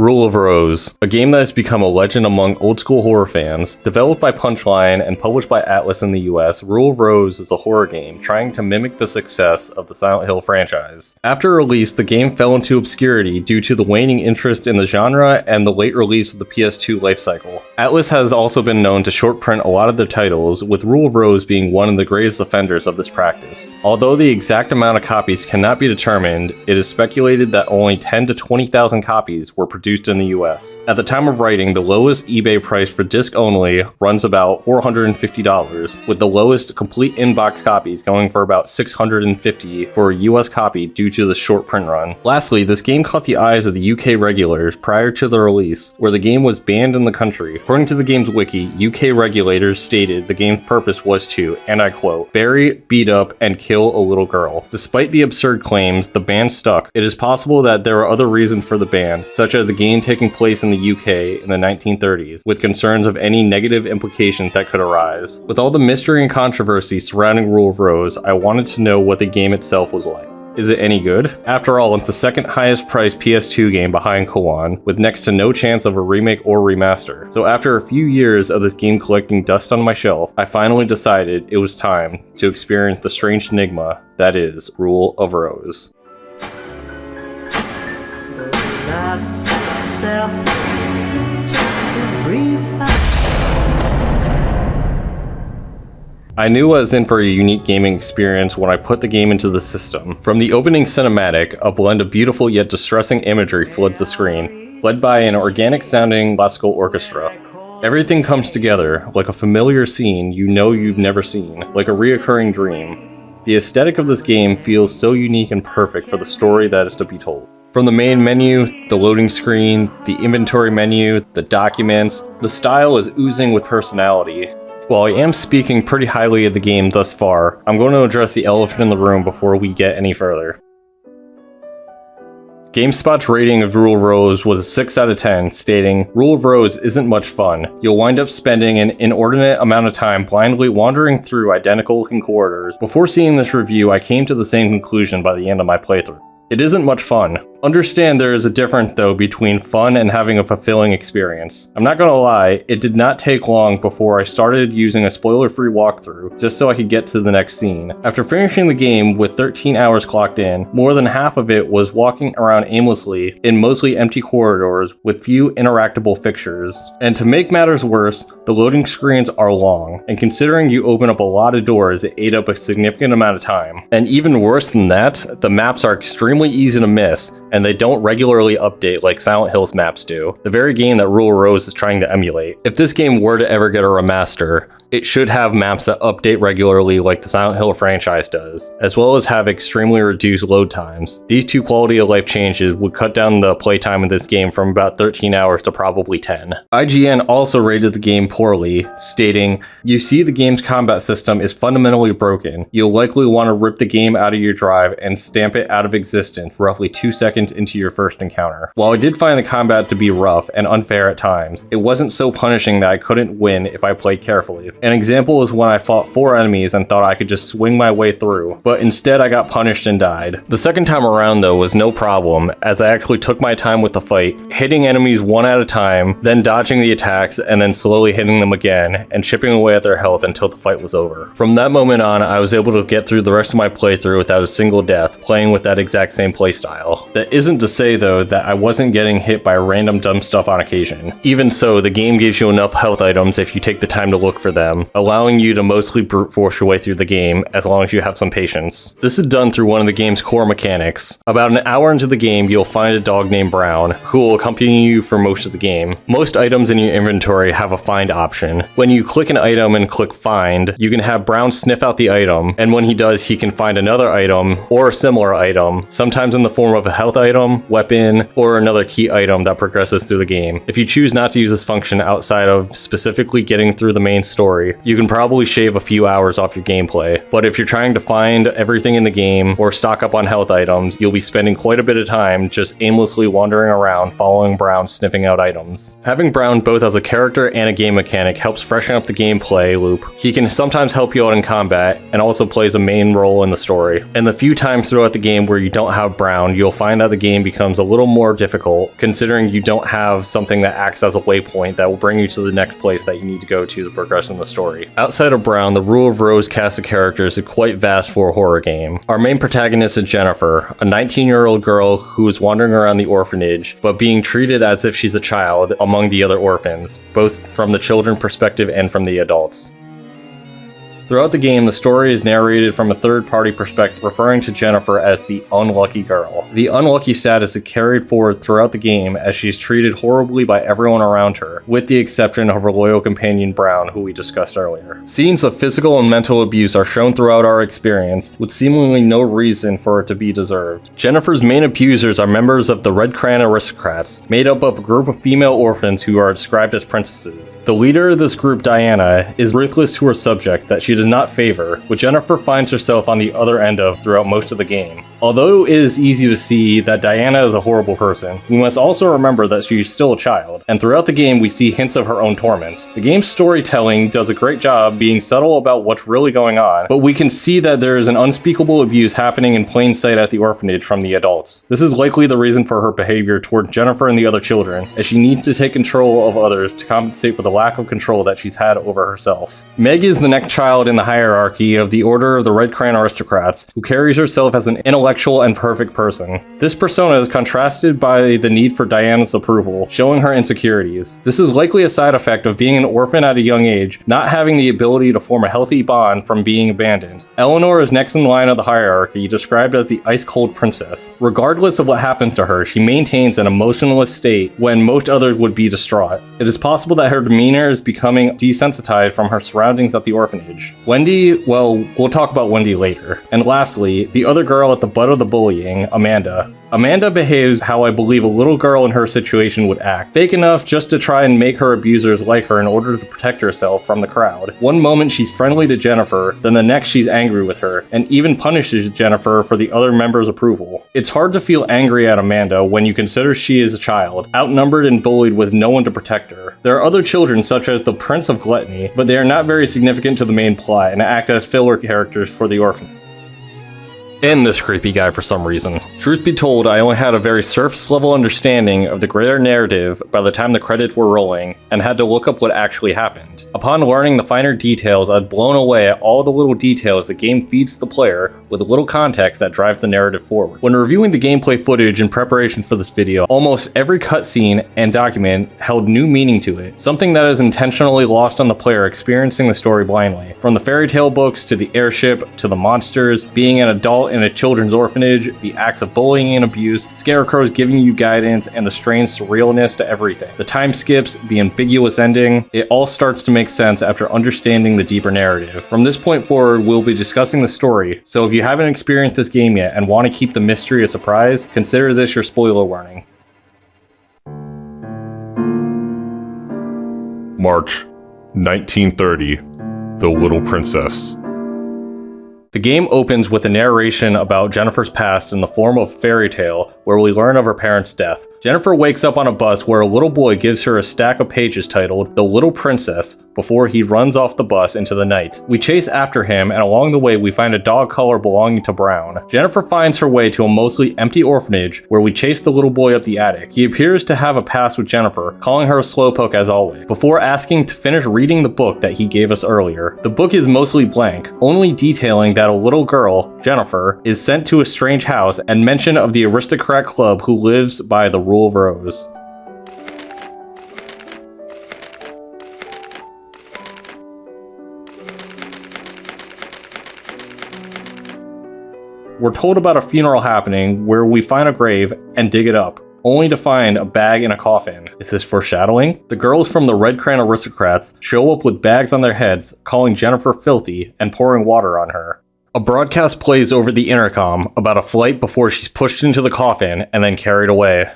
Rule of Rose, a game that has become a legend among old-school horror fans. Developed by Punchline and published by Atlas in the US, Rule of Rose is a horror game trying to mimic the success of the Silent Hill franchise. After release, the game fell into obscurity due to the waning interest in the genre and the late release of the PS2 lifecycle. Atlas has also been known to short print a lot of their titles, with Rule of Rose being one of the greatest offenders of this practice. Although the exact amount of copies cannot be determined, it is speculated that only 10 to 20,000 copies were produced in the US. At the time of writing, the lowest eBay price for disc only runs about $450, with the lowest complete in-box copies going for about $650 for a US copy due to the short print run. Lastly, this game caught the eyes of the UK regulators prior to the release, where the game was banned in the country. According to the game's wiki, UK regulators stated the game's purpose was to, and I quote, bury, beat up, and kill a little girl. Despite the absurd claims, the ban stuck. It is possible that there are other reasons for the ban, such as the game taking place in the UK in the 1930s, with concerns of any negative implications that could arise. With all the mystery and controversy surrounding Rule of Rose, I wanted to know what the game itself was like. Is it any good? After all, it's the second highest priced PS2 game behind Koan, with next to no chance of a remake or remaster. So after a few years of this game collecting dust on my shelf, I finally decided it was time to experience the strange enigma that is Rule of Rose. I knew I was in for a unique gaming experience when I put the game into the system. From the opening cinematic, a blend of beautiful yet distressing imagery floods the screen, led by an organic-sounding classical orchestra. Everything comes together, like a familiar scene you know you've never seen, like a reoccurring dream. The aesthetic of this game feels so unique and perfect for the story that is to be told. From the main menu, the loading screen, the inventory menu, the documents, the style is oozing with personality. While I am speaking pretty highly of the game thus far, I'm going to address the elephant in the room before we get any further. GameSpot's rating of Rule of Rose was a 6 out of 10, stating, "Rule of Rose isn't much fun. You'll wind up spending an inordinate amount of time blindly wandering through identical-looking corridors." Before seeing this review, I came to the same conclusion by the end of my playthrough. It isn't much fun. Understand there is a difference though between fun and having a fulfilling experience. I'm not gonna lie, it did not take long before I started using a spoiler-free walkthrough just so I could get to the next scene. After finishing the game with 13 hours clocked in, more than half of it was walking around aimlessly in mostly empty corridors with few interactable fixtures. And to make matters worse, the loading screens are long, and considering you open up a lot of doors, it ate up a significant amount of time. And even worse than that, the maps are extremely easy to miss, and they don't regularly update like Silent Hill's maps do, the very game that Rule of Rose is trying to emulate. If this game were to ever get a remaster, it should have maps that update regularly like the Silent Hill franchise does, as well as have extremely reduced load times. These two quality of life changes would cut down the playtime of this game from about 13 hours to probably 10. IGN also rated the game poorly, stating, "You see the game's combat system is fundamentally broken. You'll likely want to rip the game out of your drive and stamp it out of existence roughly 2 seconds into your first encounter." While I did find the combat to be rough and unfair at times, it wasn't so punishing that I couldn't win if I played carefully. An example is when I fought 4 enemies and thought I could just swing my way through, but instead I got punished and died. The second time around though was no problem, as I actually took my time with the fight, hitting enemies one at a time, then dodging the attacks and then slowly hitting them again, and chipping away at their health until the fight was over. From that moment on, I was able to get through the rest of my playthrough without a single death, playing with that exact same playstyle. That isn't to say though that I wasn't getting hit by random dumb stuff on occasion. Even so, the game gives you enough health items if you take the time to look for them, allowing you to mostly brute force your way through the game as long as you have some patience. This is done through one of the game's core mechanics. About an hour into the game, you'll find a dog named Brown, who will accompany you for most of the game. Most items in your inventory have a find option. When you click an item and click find, you can have Brown sniff out the item, and when he does, he can find another item or a similar item, sometimes in the form of a health item, weapon, or another key item that progresses through the game. If you choose not to use this function outside of specifically getting through the main story, story, you can probably shave a few hours off your gameplay. But if you're trying to find everything in the game or stock up on health items, you'll be spending quite a bit of time just aimlessly wandering around following Brown sniffing out items. Having Brown both as a character and a game mechanic helps freshen up the gameplay loop. He can sometimes help you out in combat and also plays a main role in the story. And the few times throughout the game where you don't have Brown, you'll find that the game becomes a little more difficult, considering you don't have something that acts as a waypoint that will bring you to the next place that you need to go to progress in the story. Outside of Brown, the Rule of Rose cast of characters is quite vast for a horror game. Our main protagonist is Jennifer, a 19-year-old girl who is wandering around the orphanage, but being treated as if she's a child among the other orphans, both from the children perspective and from the adults. Throughout the game, the story is narrated from a third-party perspective, referring to Jennifer as the unlucky girl. The unlucky status is carried forward throughout the game as she's treated horribly by everyone around her, with the exception of her loyal companion Brown, who we discussed earlier. Scenes of physical and mental abuse are shown throughout our experience, with seemingly no reason for it to be deserved. Jennifer's main abusers are members of the Red Crown aristocrats, made up of a group of female orphans who are described as princesses. The leader of this group, Diana, is ruthless to her subject that she does not favor, which Jennifer finds herself on the other end of throughout most of the game. Although it is easy to see that Diana is a horrible person, we must also remember that she's still a child, and throughout the game we see hints of her own torment. The game's storytelling does a great job being subtle about what's really going on, but we can see that there is an unspeakable abuse happening in plain sight at the orphanage from the adults. This is likely the reason for her behavior towards Jennifer and the other children, as she needs to take control of others to compensate for the lack of control that she's had over herself. Meg is the next child in the hierarchy of the Order of the Red Crown Aristocrats, who carries herself as an intellectual and perfect person. This persona is contrasted by the need for Diana's approval, showing her insecurities. This is likely a side effect of being an orphan at a young age, not having the ability to form a healthy bond from being abandoned. Eleanor is next in line of the hierarchy, described as the ice-cold princess. Regardless of what happens to her, she maintains an emotionless state when most others would be distraught. It is possible that her demeanor is becoming desensitized from her surroundings at the orphanage. Wendy, well, we'll talk about Wendy later. And lastly, the other girl at the butt of the bullying, Amanda. Amanda behaves how I believe a little girl in her situation would act, fake enough just to try and make her abusers like her in order to protect herself from the crowd. One moment she's friendly to Jennifer, then the next she's angry with her, and even punishes Jennifer for the other members' approval. It's hard to feel angry at Amanda when you consider she is a child, outnumbered and bullied with no one to protect her. There are other children such as the Prince of Gluttony, but they are not very significant to the main plot and act as filler characters for the orphan. And this creepy guy for some reason. Truth be told, I only had a very surface level understanding of the greater narrative by the time the credits were rolling, and had to look up what actually happened. Upon learning the finer details, I was blown away at all the little details the game feeds the player with a little context that drives the narrative forward. When reviewing the gameplay footage in preparation for this video, almost every cutscene and document held new meaning to it, something that is intentionally lost on the player experiencing the story blindly. From the fairy tale books to the airship to the monsters, being an adult in a children's orphanage, the acts of bullying and abuse, scarecrows giving you guidance, and the strange surrealness to everything. The time skips, the ambiguous ending, it all starts to make sense after understanding the deeper narrative. From this point forward, we'll be discussing the story, so if you haven't experienced this game yet and want to keep the mystery a surprise, consider this your spoiler warning. March 1930, The Little Princess. The game opens with a narration about Jennifer's past in the form of a fairy tale where we learn of her parents' death. Jennifer wakes up on a bus where a little boy gives her a stack of pages titled The Little Princess before he runs off the bus into the night. We chase after him, and along the way we find a dog collar belonging to Brown. Jennifer finds her way to a mostly empty orphanage where we chase the little boy up the attic. He appears to have a past with Jennifer, calling her a slowpoke as always, before asking to finish reading the book that he gave us earlier. The book is mostly blank, only detailing that a little girl, Jennifer, is sent to a strange house and mention of the aristocrat club who lives by the Rule of Rose. We're told about a funeral happening where we find a grave and dig it up, only to find a bag in a coffin. Is this foreshadowing? The girls from the Red Crown aristocrats show up with bags on their heads, calling Jennifer filthy and pouring water on her. A broadcast plays over the intercom about a flight before she's pushed into the coffin and then carried away.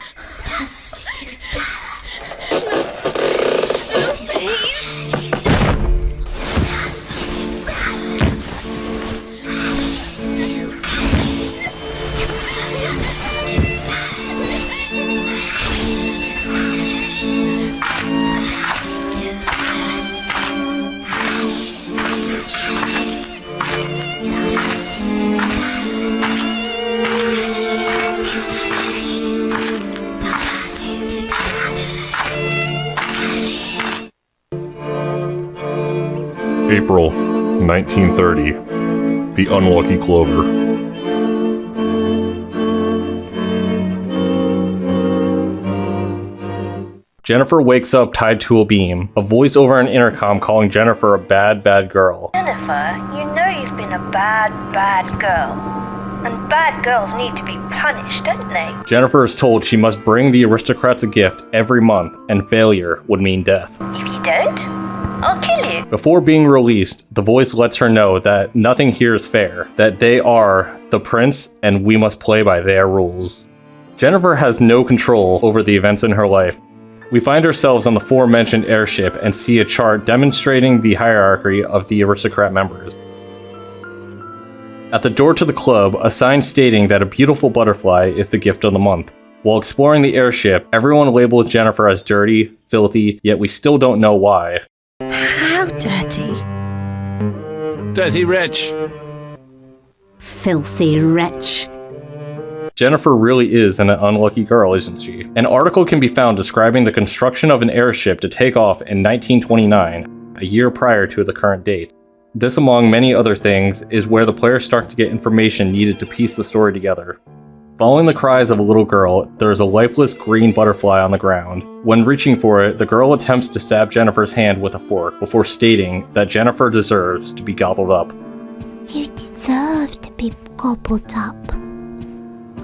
April 1930. The Unlucky Clover. Jennifer wakes up tied to a beam, a voice over an intercom calling Jennifer a bad, bad girl. Jennifer, you know you've been a bad, bad girl. And bad girls need to be punished, don't they? Jennifer is told she must bring the aristocrats a gift every month, and failure would mean death. If you don't, I'll kill you. Before being released, the voice lets her know that nothing here is fair, that they are the prince and we must play by their rules. Jennifer has no control over the events in her life. We find ourselves on the aforementioned airship and see a chart demonstrating the hierarchy of the aristocrat members. At the door to the club, a sign stating that a beautiful butterfly is the gift of the month. While exploring the airship, everyone labels Jennifer as dirty, filthy, yet we still don't know why. How dirty? Dirty rich. Filthy wretch. Jennifer really is an unlucky girl, isn't she? An article can be found describing the construction of an airship to take off in 1929, a year prior to the current date. This, among many other things, is where the player starts to get information needed to piece the story together. Following the cries of a little girl, there is a lifeless green butterfly on the ground. When reaching for it, the girl attempts to stab Jennifer's hand with a fork before stating that Jennifer deserves to be gobbled up. You deserve to be gobbled up.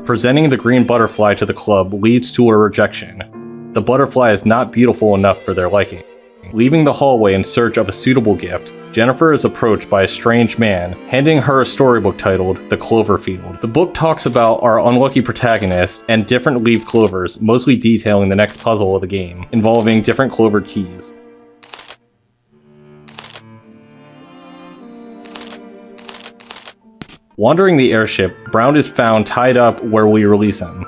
Presenting the green butterfly to the club leads to a rejection. The butterfly is not beautiful enough for their liking. Leaving the hallway in search of a suitable gift, Jennifer is approached by a strange man, handing her a storybook titled The Cloverfield. The book talks about our unlucky protagonist and different leaf clovers, mostly detailing the next puzzle of the game, involving different clovered keys. Wandering the airship, Brown is found tied up where we release him.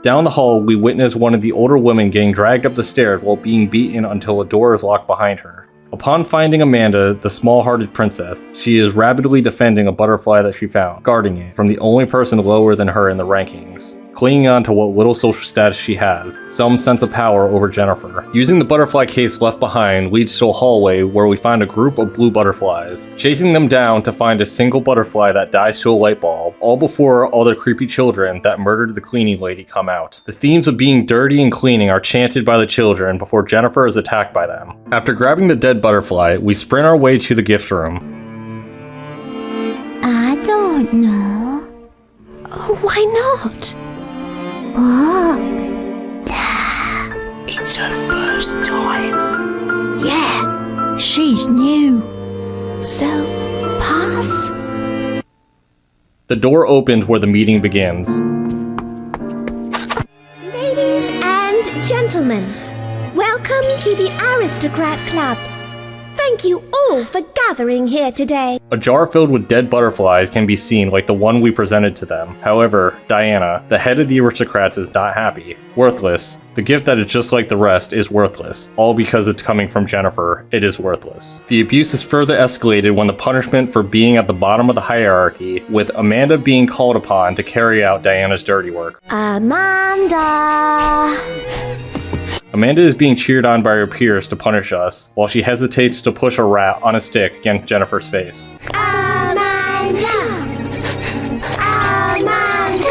Down the hall, we witness one of the older women getting dragged up the stairs while being beaten until a door is locked behind her. Upon finding Amanda, the small-hearted princess, she is rapidly defending a butterfly that she found, guarding it from the only person lower than her in the rankings. Clinging on to what little social status she has, some sense of power over Jennifer. Using the butterfly case left behind leads to a hallway where we find a group of blue butterflies, chasing them down to find a single butterfly that dies to a light bulb, all before all the creepy children that murdered the cleaning lady come out. The themes of being dirty and cleaning are chanted by the children before Jennifer is attacked by them. After grabbing the dead butterfly, we sprint our way to the gift room. I don't know. Oh, why not? What? It's her first time. Yeah, she's new. So, pass? The door opens where the meeting begins. Ladies and gentlemen, welcome to the Aristocrat Club. Thank you all for gathering here today. A jar filled with dead butterflies can be seen like the one we presented to them. However, Diana, the head of the aristocrats, is not happy. Worthless. The gift that is just like the rest is worthless. All because it's coming from Jennifer, it is worthless. The abuse is further escalated when the punishment for being at the bottom of the hierarchy, with Amanda being called upon to carry out Diana's dirty work. Amanda! Amanda is being cheered on by her peers to punish us, while she hesitates to push a rat on a stick against Jennifer's face. Amanda! Amanda!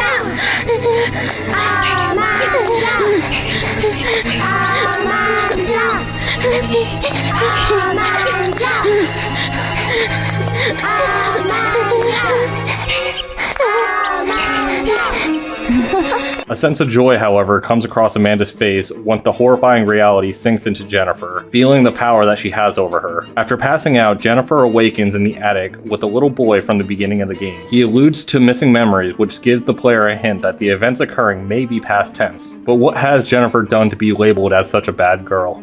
A sense of joy, however, comes across Amanda's face once the horrifying reality sinks into Jennifer, feeling the power that she has over her. After passing out, Jennifer awakens in the attic with the little boy from the beginning of the game. He alludes to missing memories, which gives the player a hint that the events occurring may be past tense. But what has Jennifer done to be labeled as such a bad girl?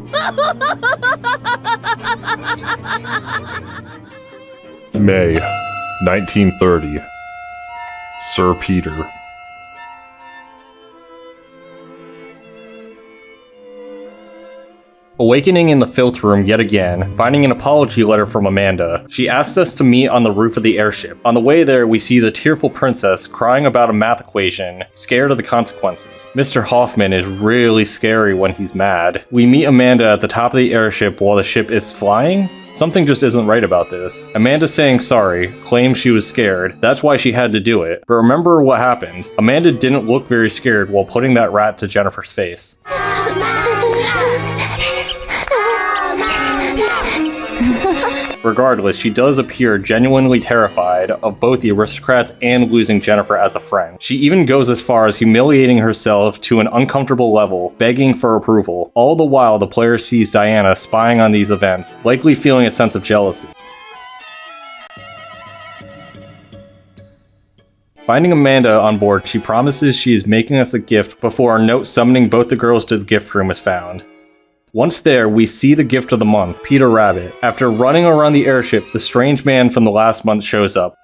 May 1930. Sir Peter. Awakening in the filth room yet again, finding an apology letter from Amanda, she asks us to meet on the roof of the airship. On the way there, we see the tearful princess crying about a math equation, scared of the consequences. Mr. Hoffman is really scary when he's mad. We meet Amanda at the top of the airship while the ship is flying? Something just isn't right about this. Amanda saying sorry, claims she was scared, that's why she had to do it. But remember what happened. Amanda didn't look very scared while putting that rat to Jennifer's face. Regardless, she does appear genuinely terrified of both the aristocrats and losing Jennifer as a friend. She even goes as far as humiliating herself to an uncomfortable level, begging for approval. All the while, the player sees Diana spying on these events, likely feeling a sense of jealousy. Finding Amanda on board, she promises she is making us a gift before a note summoning both the girls to the gift room is found. Once there, we see the gift of the month, Peter Rabbit. After running around the airship, the strange man from the last month shows up.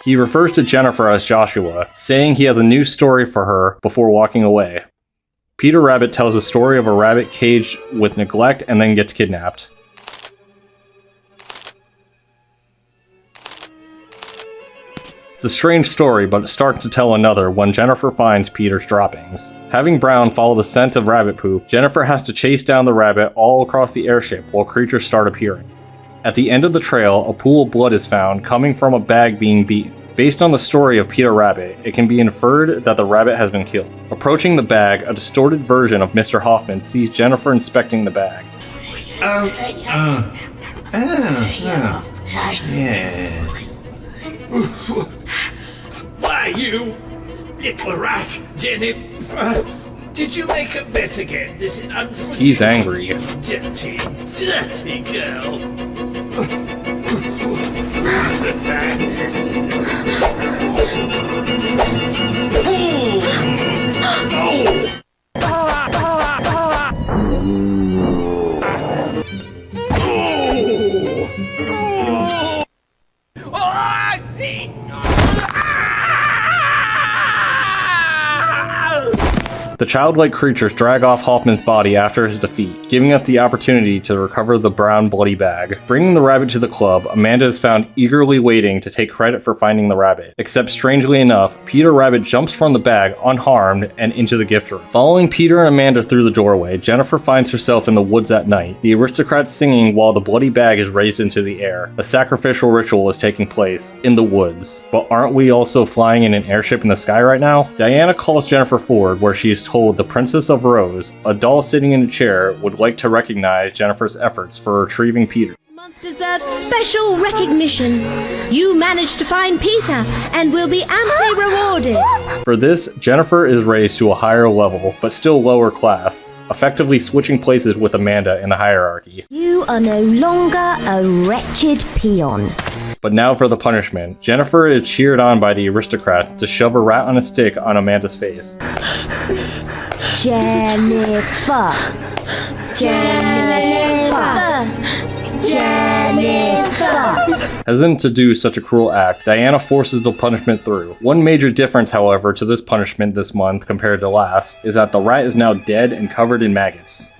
He refers to Jennifer as Joshua, saying he has a new story for her before walking away. Peter Rabbit tells a story of a rabbit caged with neglect and then gets kidnapped. It's a strange story, but it starts to tell another when Jennifer finds Peter's droppings. Having Brown follow the scent of rabbit poop, Jennifer has to chase down the rabbit all across the airship while creatures start appearing. At the end of the trail, a pool of blood is found coming from a bag being beaten. Based on the story of Peter Rabbit, it can be inferred that the rabbit has been killed. Approaching the bag, a distorted version of Mr. Hoffman sees Jennifer inspecting the bag. Why, you little rat, Jennifer? Did you make a mess again? This is unforgivable. He's angry. Dirty, dirty girl. The childlike creatures drag off Hoffman's body after his defeat, giving us the opportunity to recover the brown bloody bag. Bringing the rabbit to the club, Amanda is found eagerly waiting to take credit for finding the rabbit. Except strangely enough, Peter Rabbit jumps from the bag unharmed and into the gift room. Following Peter and Amanda through the doorway, Jennifer finds herself in the woods at night, the aristocrats singing while the bloody bag is raised into the air. A sacrificial ritual is taking place in the woods. But aren't we also flying in an airship in the sky right now? Diana calls Jennifer forward where she is told the Princess of Rose, a doll sitting in a chair, would like to recognize Jennifer's efforts for retrieving Peter. This month deserves special recognition. You managed to find Peter and will be amply rewarded. For this, Jennifer is raised to a higher level, but still lower class, effectively switching places with Amanda in the hierarchy. You are no longer a wretched peon. But now for the punishment. Jennifer is cheered on by the aristocrat to shove a rat on a stick on Amanda's face. Jennifer. Hesitant to do such a cruel act, Diana forces the punishment through. One major difference, however, to this punishment this month compared to last, is that the rat is now dead and covered in maggots.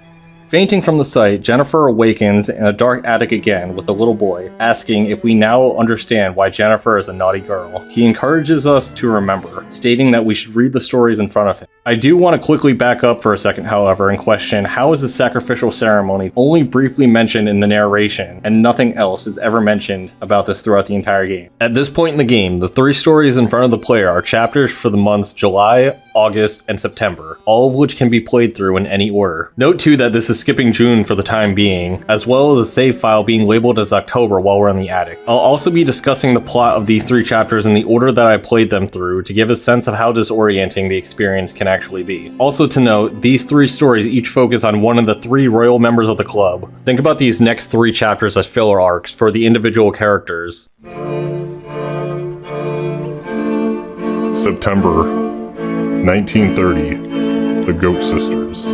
Fainting from the sight, Jennifer awakens in a dark attic again with the little boy, asking if we now understand why Jennifer is a naughty girl. He encourages us to remember, stating that we should read the stories in front of him. I do want to quickly back up for a second, however, and question how is the sacrificial ceremony only briefly mentioned in the narration, and nothing else is ever mentioned about this throughout the entire game. At this point in the game, the 3 stories in front of the player are chapters for the months July, August, and September, all of which can be played through in any order. Note too that this is skipping June for the time being, as well as a save file being labeled as October while we're in the attic. I'll also be discussing the plot of these 3 chapters in the order that I played them through to give a sense of how disorienting the experience can actually be. Also to note, these 3 stories each focus on one of the 3 royal members of the club. Think about these next 3 chapters as filler arcs for the individual characters. September 1930, The Goat Sisters.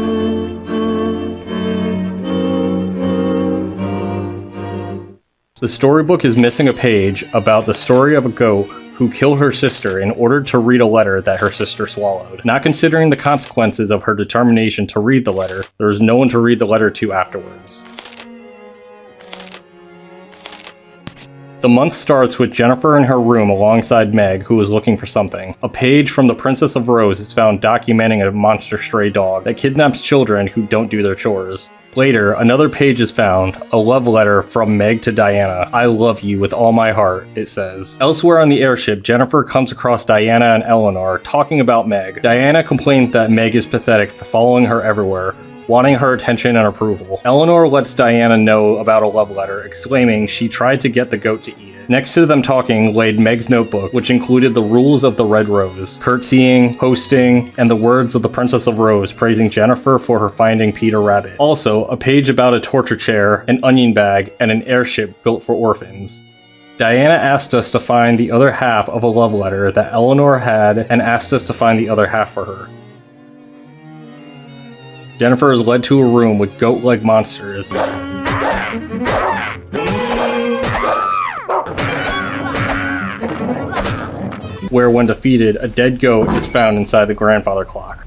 The storybook is missing a page about the story of a goat who killed her sister in order to read a letter that her sister swallowed. Not considering the consequences of her determination to read the letter, there was no one to read the letter to afterwards. The month starts with Jennifer in her room alongside Meg, who is looking for something. A page from The Princess of Rose is found documenting a monster stray dog that kidnaps children who don't do their chores. Later, another page is found, a love letter from Meg to Diana. "I love you with all my heart," it says. Elsewhere on the airship, Jennifer comes across Diana and Eleanor talking about Meg. Diana complains that Meg is pathetic for following her everywhere, wanting her attention and approval. Eleanor lets Diana know about a love letter, exclaiming she tried to get the goat to eat it. Next to them talking laid Meg's notebook, which included the rules of the Red Rose, curtsying, hosting, and the words of the Princess of Rose praising Jennifer for her finding Peter Rabbit. Also, a page about a torture chair, an onion bag, and an airship built for orphans. Diana asked us to find the other half of a love letter that Eleanor had and asked us to find the other half for her. Jennifer is led to a room with goat-like monsters, where when defeated, a dead goat is found inside the grandfather clock.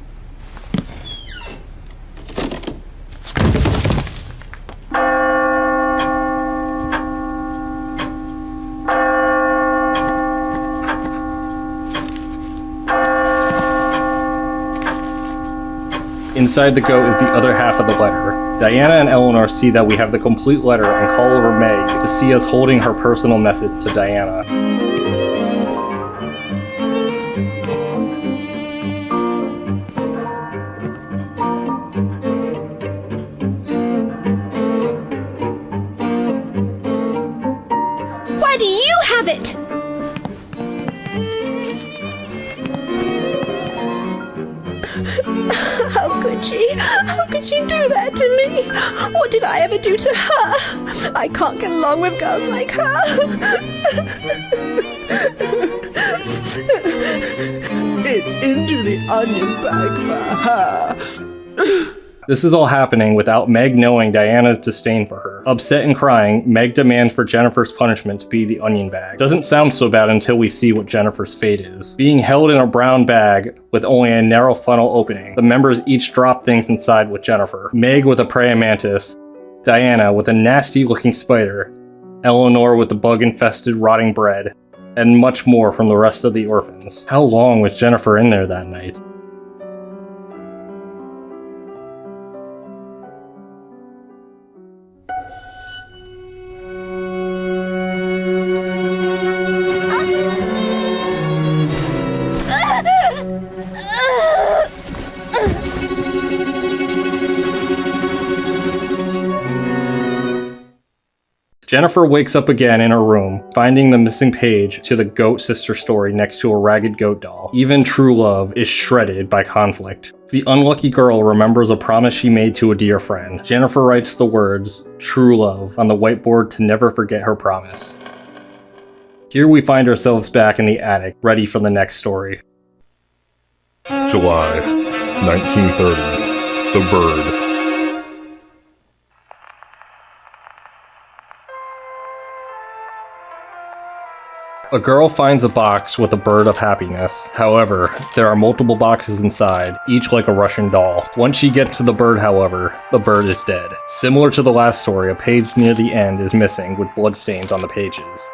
Inside the goat is the other half of the letter. Diana and Eleanor see that we have the complete letter and call over Meg to see us holding her personal message to Diana. Why do you have it? How could she do that to me? What did I ever do to her? I can't get along with girls like her. It's into the onion bag for her. This is all happening without Meg knowing Diana's disdain for her. Upset and crying, Meg demands for Jennifer's punishment to be the onion bag. Doesn't sound so bad until we see what Jennifer's fate is. Being held in a brown bag with only a narrow funnel opening, the members each drop things inside with Jennifer. Meg with a praying mantis, Diana with a nasty looking spider, Eleanor with the bug-infested rotting bread, and much more from the rest of the orphans. How long was Jennifer in there that night? Jennifer wakes up again in her room, finding the missing page to the goat sister story next to a ragged goat doll. Even true love is shredded by conflict. The unlucky girl remembers a promise she made to a dear friend. Jennifer writes the words, "true love," on the whiteboard to never forget her promise. Here we find ourselves back in the attic, ready for the next story. July 1930. The Bird. A girl finds a box with a bird of happiness. However, there are multiple boxes inside, each like a Russian doll. Once she gets to the bird, however, the bird is dead. Similar to the last story, a page near the end is missing with bloodstains on the pages.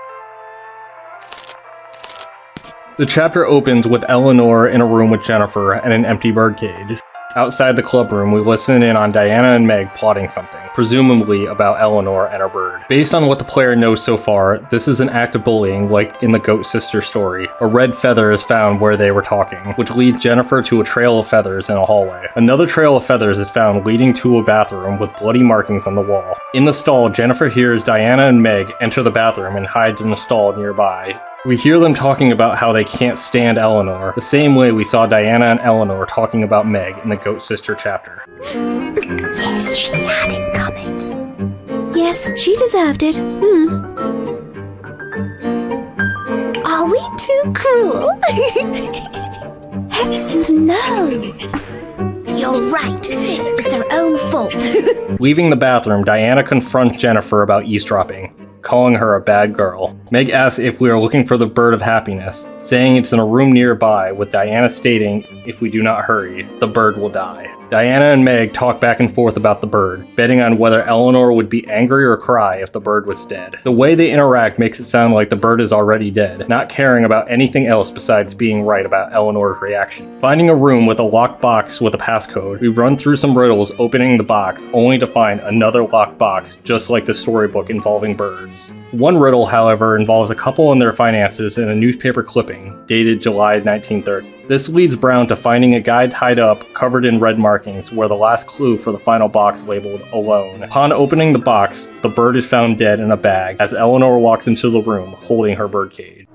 The chapter opens with Eleanor in a room with Jennifer and an empty bird cage. Outside the club room, we listen in on Diana and Meg plotting something, presumably about Eleanor and her bird. Based on what the player knows so far, this is an act of bullying like in the Goat Sister story. A red feather is found where they were talking, which leads Jennifer to a trail of feathers in a hallway. Another trail of feathers is found leading to a bathroom with bloody markings on the wall. In the stall, Jennifer hears Diana and Meg enter the bathroom and hides in a stall nearby. We hear them talking about how they can't stand Eleanor, the same way we saw Diana and Eleanor talking about Meg in the Goat Sister chapter. Yes, she had it coming. Yes, she deserved it. Are we too cruel? Heavens, no. You're right. It's her own fault. Leaving the bathroom, Diana confronts Jennifer about eavesdropping. calling her a bad girl. Meg asks if we are looking for the bird of happiness, saying it's in a room nearby, with Diana stating if we do not hurry, the bird will die. Diana and Meg talk back and forth about the bird, betting on whether Eleanor would be angry or cry if the bird was dead. The way they interact makes it sound like the bird is already dead, not caring about anything else besides being right about Eleanor's reaction. Finding a room with a locked box with a passcode, we run through some riddles opening the box, only to find another locked box just like the storybook involving birds. One riddle, however, involves a couple and their finances in a newspaper clipping, dated July 1930. This leads Brown to finding a guy tied up, covered in red markings, where the last clue for the final box labeled alone. Upon opening the box, the bird is found dead in a bag as Eleanor walks into the room holding her birdcage.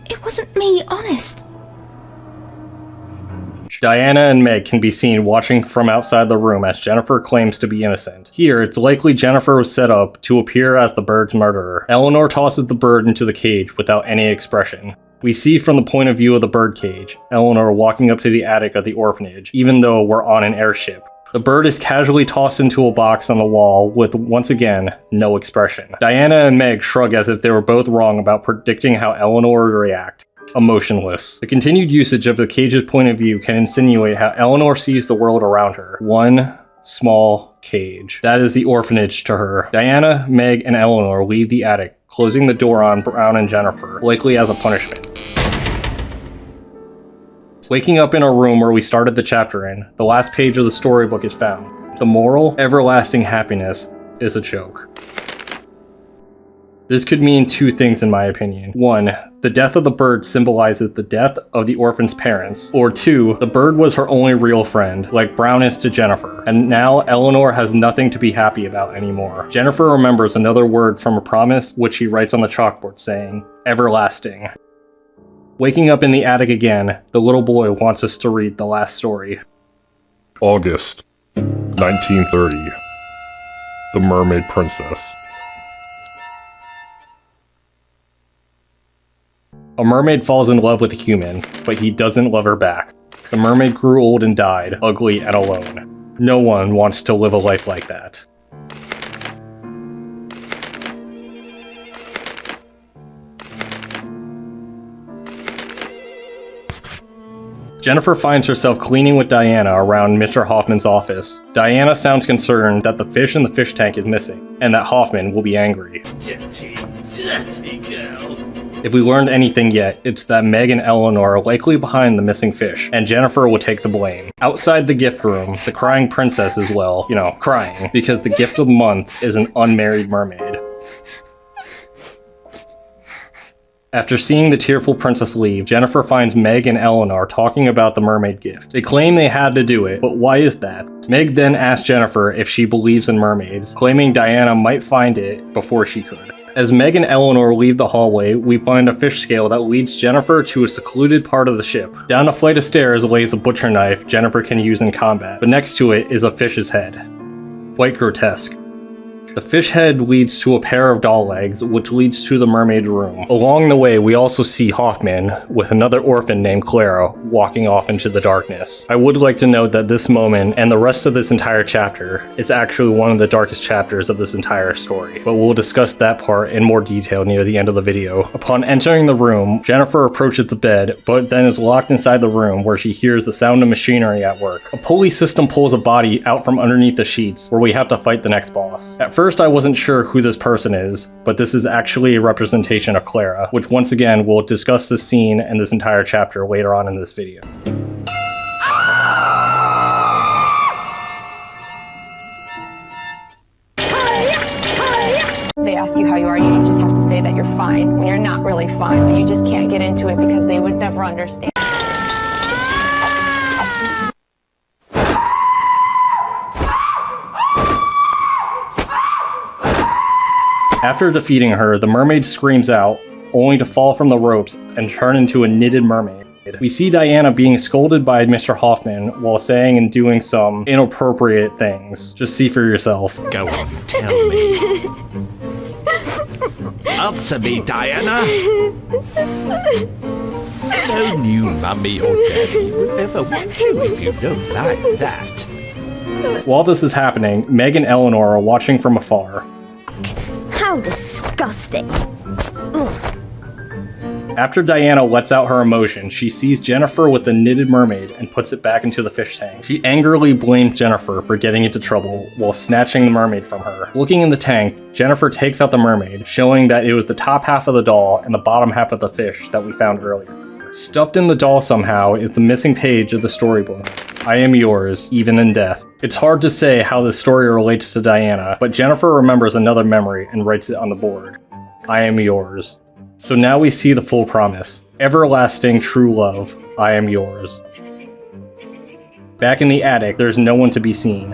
It wasn't me, honest. Diana and Meg can be seen watching from outside the room as Jennifer claims to be innocent. Here, it's likely Jennifer was set up to appear as the bird's murderer. Eleanor tosses the bird into the cage without any expression. We see from the point of view of the birdcage, Eleanor walking up to the attic of the orphanage, even though we're on an airship. The bird is casually tossed into a box on the wall with, once again, no expression. Diana and Meg shrug as if they were both wrong about predicting how Eleanor would react. Emotionless. The continued usage of the cage's point of view can insinuate how Eleanor sees the world around her. One small cage. That is the orphanage to her. Diana, Meg, and Eleanor leave the attic, closing the door on Brown and Jennifer, likely as a punishment. Waking up in a room where we started the chapter in, the last page of the storybook is found. The moral, everlasting happiness, is a joke. This could mean two things in my opinion. One, the death of the bird symbolizes the death of the orphan's parents. Or two, the bird was her only real friend, like Brown is to Jennifer. And now Eleanor has nothing to be happy about anymore. Jennifer remembers another word from a promise, which she writes on the chalkboard saying, everlasting. Waking up in the attic again, the little boy wants us to read the last story. August 1930. The Mermaid Princess. A mermaid falls in love with a human, but he doesn't love her back. The mermaid grew old and died, ugly and alone. No one wants to live a life like that. Jennifer finds herself cleaning with Diana around Mr. Hoffman's office. Diana sounds concerned that the fish in the fish tank is missing, and that Hoffman will be angry. Dirty, dirty girl. If we learned anything yet, it's that Meg and Eleanor are likely behind the missing fish, and Jennifer will take the blame. Outside the gift room, the crying princess is, well, crying, because the gift of the month is an unmarried mermaid. After seeing the tearful princess leave, Jennifer finds Meg and Eleanor talking about the mermaid gift. They claim they had to do it, but why is that? Meg then asks Jennifer if she believes in mermaids, claiming Diana might find it before she could. As Meg and Eleanor leave the hallway, we find a fish scale that leads Jennifer to a secluded part of the ship. Down a flight of stairs lays a butcher knife Jennifer can use in combat, but next to it is a fish's head. Quite grotesque. The fish head leads to a pair of doll legs, which leads to the mermaid room. Along the way, we also see Hoffman, with another orphan named Clara, walking off into the darkness. I would like to note that this moment, and the rest of this entire chapter, is actually one of the darkest chapters of this entire story, but we'll discuss that part in more detail near the end of the video. Upon entering the room, Jennifer approaches the bed, but then is locked inside the room where she hears the sound of machinery at work. A pulley system pulls a body out from underneath the sheets, where we have to fight the next boss. At first, I wasn't sure who this person is, but this is actually a representation of Clara, which once again, we'll discuss this scene and this entire chapter later on in this video. They ask you how you are, you just have to say that you're fine when you're not really fine, but you just can't get into it because they would never understand. After defeating her, the mermaid screams out, only to fall from the ropes and turn into a knitted mermaid. We see Diana being scolded by Mr. Hoffman while saying and doing some inappropriate things. Just see for yourself. Go on, tell me. Answer me, Diana. No new mummy or daddy will ever want you if you don't like that. While this is happening, Meg and Eleanor are watching from afar. How disgusting. Ugh. After Diana lets out her emotion, she sees Jennifer with the knitted mermaid and puts it back into the fish tank. She angrily blames Jennifer for getting into trouble while snatching the mermaid from her. Looking in the tank, Jennifer takes out the mermaid, showing that it was the top half of the doll and the bottom half of the fish that we found earlier. Stuffed in the doll somehow is the missing page of the storybook, I Am Yours, Even in Death. It's hard to say how this story relates to Diana, but Jennifer remembers another memory and writes it on the board. I am yours. So now we see the full promise. Everlasting true love, I am yours. Back in the attic, there's no one to be seen.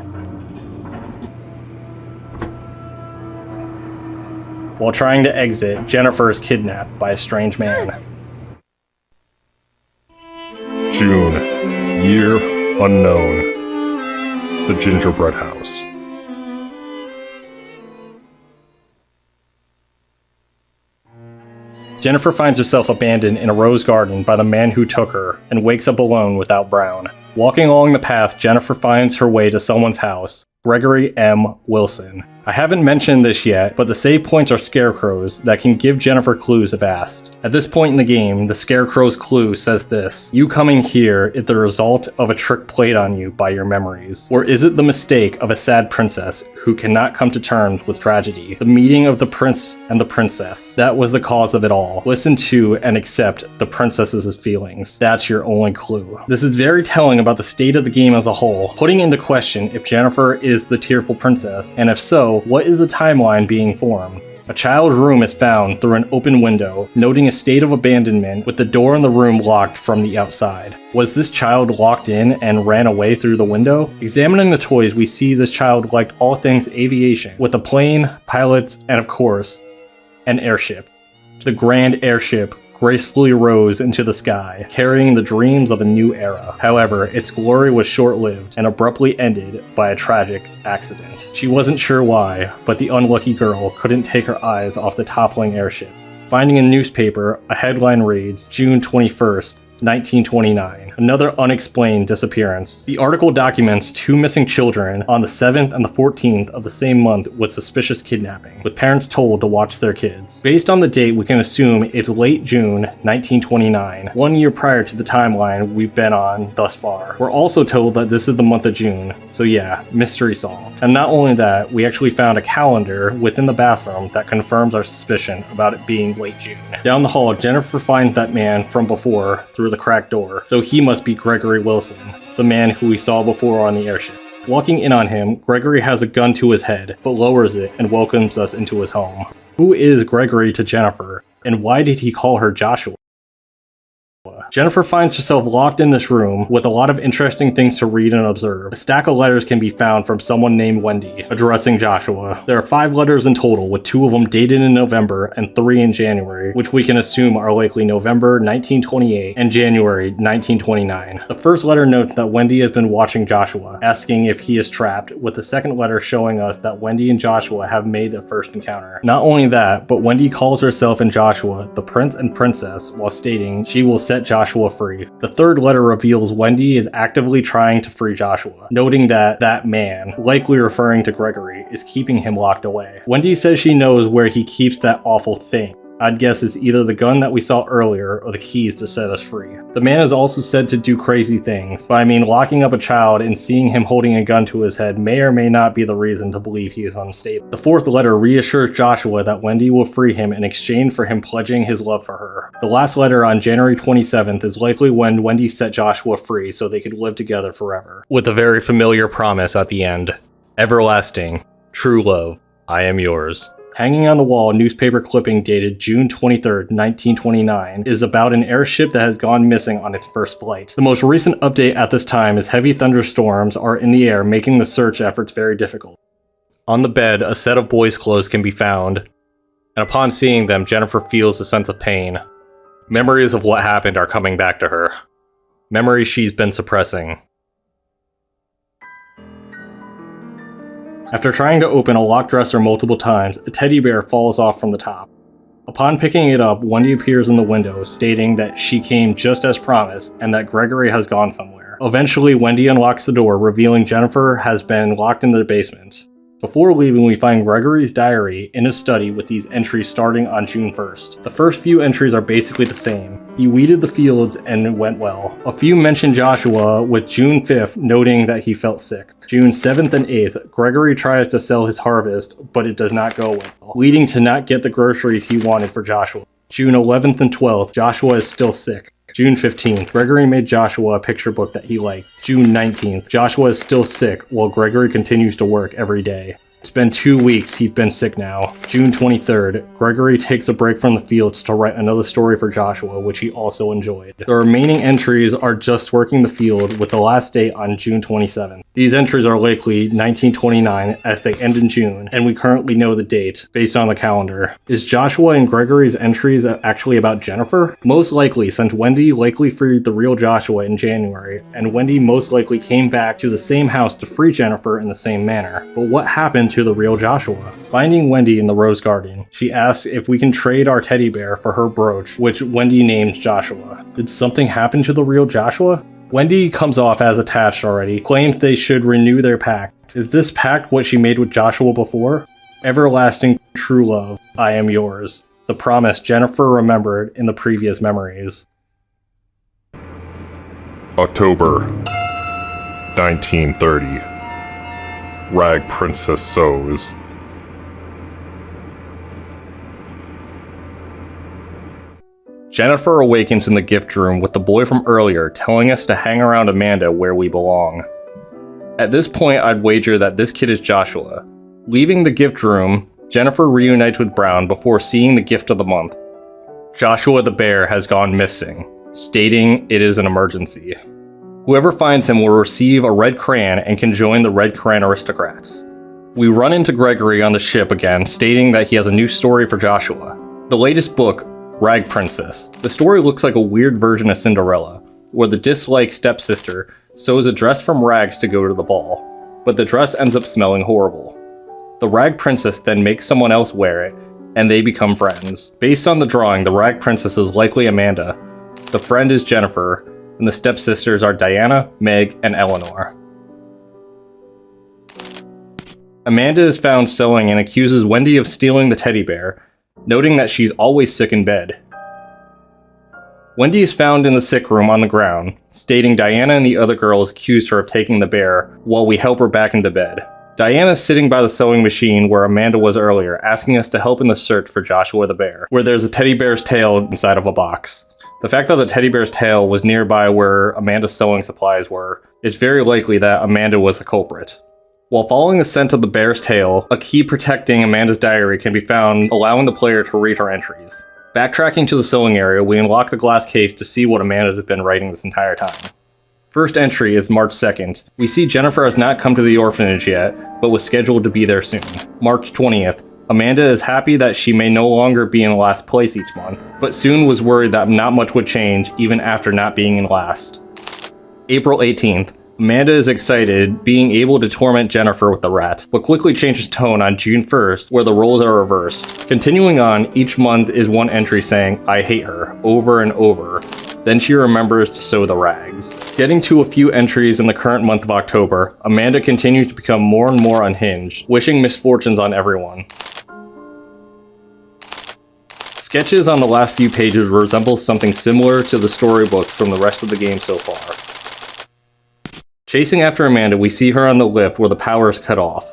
While trying to exit, Jennifer is kidnapped by a strange man. June. Year unknown. The gingerbread house. Jennifer finds herself abandoned in a rose garden by the man who took her and wakes up alone without Brown. Walking along the path, Jennifer finds her way to someone's house, Gregory M. Wilson. I haven't mentioned this yet, but the save points are scarecrows that can give Jennifer clues if asked. At this point in the game, the scarecrow's clue says this: you coming here is the result of a trick played on you by your memories. Or is it the mistake of a sad princess who cannot come to terms with tragedy? The meeting of the prince and the princess. That was the cause of it all. Listen to and accept the princess's feelings. That's your only clue. This is very telling about the state of the game as a whole, putting into question if Jennifer is the tearful princess, and if so, what is the timeline being formed? A child's room is found through an open window, noting a state of abandonment with the door in the room locked from the outside. Was this child locked in and ran away through the window? Examining the toys, we see this child liked all things aviation, with a plane, pilots, and of course, an airship. The grand airship gracefully rose into the sky, carrying the dreams of a new era. However, its glory was short-lived and abruptly ended by a tragic accident. She wasn't sure why, but the unlucky girl couldn't take her eyes off the toppling airship. Finding a newspaper, a headline reads, June 21st, 1929. Another unexplained disappearance. The article documents 2 missing children on the 7th and the 14th of the same month with suspicious kidnapping, with parents told to watch their kids. Based on the date, we can assume it's late June 1929, 1 year prior to the timeline we've been on thus far. We're also told that this is the month of June, so yeah, mystery solved. And not only that, we actually found a calendar within the bathroom that confirms our suspicion about it being late June. Down the hall, Jennifer finds that man from before through the cracked door, so he must be Gregory Wilson, the man who we saw before on the airship. Walking in on him, Gregory has a gun to his head, but lowers it and welcomes us into his home. Who is Gregory to Jennifer, and why did he call her Joshua? Jennifer finds herself locked in this room with a lot of interesting things to read and observe. A stack of letters can be found from someone named Wendy, addressing Joshua. There are 5 letters in total, with 2 of them dated in November and 3 in January, which we can assume are likely November 1928 and January 1929. The first letter notes that Wendy has been watching Joshua, asking if he is trapped, with the second letter showing us that Wendy and Joshua have made their first encounter. Not only that, but Wendy calls herself and Joshua the prince and princess while stating she will set Joshua free. The third letter reveals Wendy is actively trying to free Joshua, noting that that man, likely referring to Gregory, is keeping him locked away. Wendy says she knows where he keeps that awful thing. I'd guess it's either the gun that we saw earlier or the keys to set us free. The man is also said to do crazy things, but I mean, locking up a child and seeing him holding a gun to his head may or may not be the reason to believe he is unstable. The fourth letter reassures Joshua that Wendy will free him in exchange for him pledging his love for her. The last letter on January 27th is likely when Wendy set Joshua free so they could live together forever, with a very familiar promise at the end: everlasting, true love, I am yours. Hanging on the wall, a newspaper clipping dated June 23rd, 1929, is about an airship that has gone missing on its first flight. The most recent update at this time is heavy thunderstorms are in the air, making the search efforts very difficult. On the bed, a set of boys' clothes can be found, and upon seeing them, Jennifer feels a sense of pain. Memories of what happened are coming back to her. Memories she's been suppressing. After trying to open a locked dresser multiple times, a teddy bear falls off from the top. Upon picking it up, Wendy appears in the window, stating that she came just as promised and that Gregory has gone somewhere. Eventually, Wendy unlocks the door, revealing Jennifer has been locked in the basement. Before leaving, we find Gregory's diary in his study with these entries starting on June 1st. The first few entries are basically the same. He weeded the fields and it went well. A few mention Joshua, with June 5th noting that he felt sick. June 7th and 8th, Gregory tries to sell his harvest, but it does not go well, leading to not get the groceries he wanted for Joshua. June 11th and 12th, Joshua is still sick. June 15th, Gregory made Joshua a picture book that he liked. June 19th, Joshua is still sick while Gregory continues to work every day. It's been 2 weeks he's been sick now. June 23rd, Gregory takes a break from the fields to write another story for Joshua, which he also enjoyed. The remaining entries are just working the field, with the last date on June 27th. These entries are likely 1929 as they end in June, and we currently know the date based on the calendar. Is Joshua and Gregory's entries actually about Jennifer? Most likely, since Wendy likely freed the real Joshua in January, and Wendy most likely came back to the same house to free Jennifer in the same manner. But what happened to the real Joshua? Finding Wendy in the rose garden, she asks if we can trade our teddy bear for her brooch, which Wendy names Joshua. Did something happen to the real Joshua? Wendy comes off as attached already, claims they should renew their pact. Is this pact what she made with Joshua before? Everlasting true love, I am yours. The promise Jennifer remembered in the previous memories. October 1930. Rag Princess sews. Jennifer awakens in the gift room with the boy from earlier telling us to hang around Amanda where we belong. At this point, I'd wager that this kid is Joshua. Leaving the gift room, Jennifer reunites with Brown before seeing the gift of the month. Joshua the bear has gone missing, stating it is an emergency. Whoever finds him will receive a red crayon and can join the Red Crayon Aristocrats. We run into Gregory on the ship again, stating that he has a new story for Joshua. The latest book, Rag Princess. The story looks like a weird version of Cinderella, where the disliked stepsister sews a dress from rags to go to the ball, but the dress ends up smelling horrible. The Rag Princess then makes someone else wear it, and they become friends. Based on the drawing, the Rag Princess is likely Amanda, the friend is Jennifer, and the stepsisters are Diana, Meg, and Eleanor. Amanda is found sewing and accuses Wendy of stealing the teddy bear, noting that she's always sick in bed. Wendy is found in the sick room on the ground, stating Diana and the other girls accused her of taking the bear while we help her back into bed. Diana is sitting by the sewing machine where Amanda was earlier, asking us to help in the search for Joshua the bear, where there's a teddy bear's tail inside of a box. The fact that the teddy bear's tail was nearby where Amanda's sewing supplies were, it's very likely that Amanda was the culprit. While following the scent of the bear's tail, a key protecting Amanda's diary can be found, allowing the player to read her entries. Backtracking to the sewing area, we unlock the glass case to see what Amanda has been writing this entire time. First entry is March 2nd. We see Jennifer has not come to the orphanage yet, but was scheduled to be there soon. March 20th. Amanda is happy that she may no longer be in last place each month, but soon was worried that not much would change even after not being in last. April 18th. Amanda is excited, being able to torment Jennifer with the rat, but quickly changes tone on June 1st, where the roles are reversed. Continuing on, each month is one entry saying, I hate her, over and over. Then she remembers to sew the rags. Getting to a few entries in the current month of October, Amanda continues to become more and more unhinged, wishing misfortunes on everyone. Sketches on the last few pages resemble something similar to the storybook from the rest of the game so far. Chasing after Amanda, we see her on the lift where the power is cut off.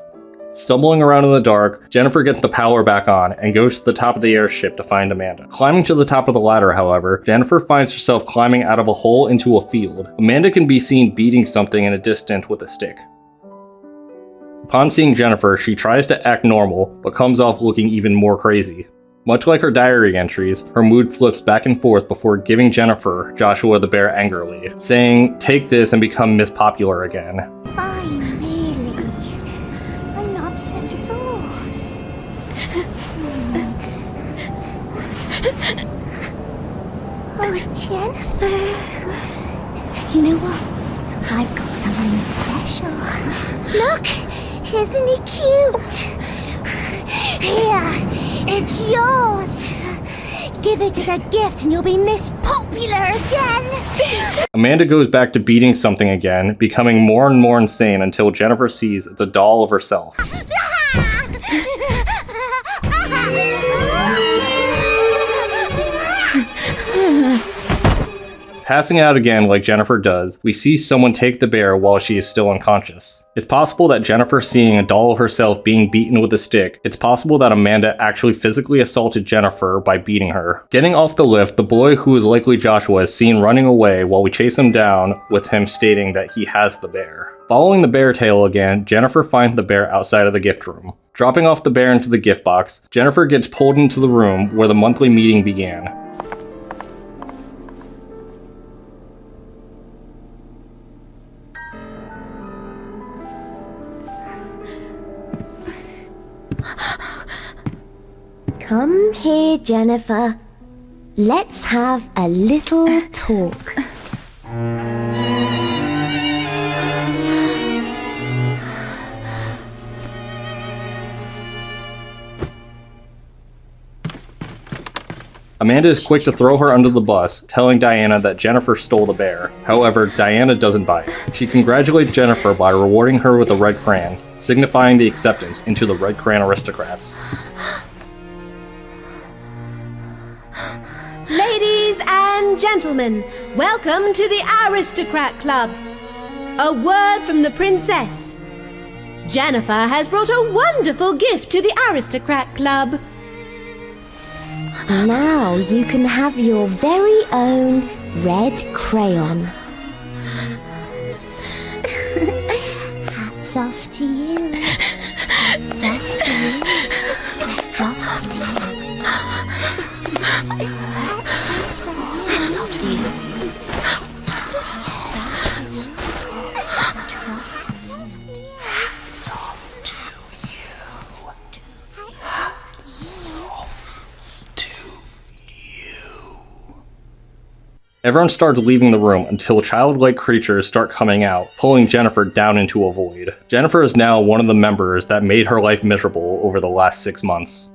Stumbling around in the dark, Jennifer gets the power back on and goes to the top of the airship to find Amanda. Climbing to the top of the ladder, however, Jennifer finds herself climbing out of a hole into a field. Amanda can be seen beating something in a distance with a stick. Upon seeing Jennifer, she tries to act normal, but comes off looking even more crazy. Much like her diary entries, her mood flips back and forth before giving Jennifer Joshua the bear angrily, saying, take this and become Miss Popular again. Fine, really. I'm not upset at all. Oh, Jennifer. You know what? I've got something special. Look, isn't he cute? Here, it's yours. Give it as a gift and you'll be Miss Popular again. Amanda goes back to beating something again, becoming more and more insane until Jennifer sees it's a doll of herself. Passing out again like Jennifer does, we see someone take the bear while she is still unconscious. It's possible that Jennifer seeing a doll of herself being beaten with a stick. It's possible that Amanda actually physically assaulted Jennifer by beating her. Getting off the lift, the boy, who is likely Joshua, is seen running away while we chase him down, with him stating that he has the bear. Following the bear tail again, Jennifer finds the bear outside of the gift room. Dropping off the bear into the gift box, Jennifer gets pulled into the room where the monthly meeting began. Come here, Jennifer. Let's have a little talk. Amanda is quick to throw her under the bus, telling Diana that Jennifer stole the bear. However, Diana doesn't buy it. She congratulates Jennifer by rewarding her with a red crayon, signifying the acceptance into the Red Crayon Aristocrats. Ladies and gentlemen, welcome to the Aristocrat Club. A word from the princess. Jennifer has brought a wonderful gift to the Aristocrat Club. Now you can have your very own red crayon. Hats off to you. Hats off to you. Hats off to you. Hats off to you. Everyone starts leaving the room until childlike creatures start coming out, pulling Jennifer down into a void. Jennifer is now one of the members that made her life miserable over the last 6 months.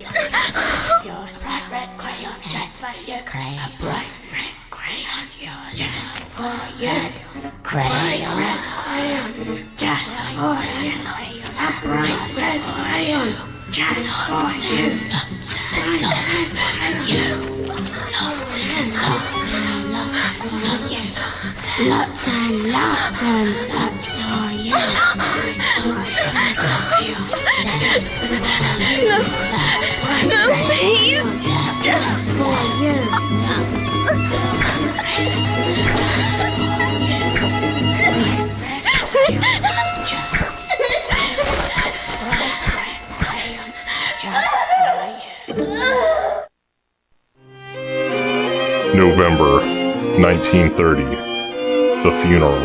Lots and lots and lots for you. No, please. Just for you. November 1930. The funeral.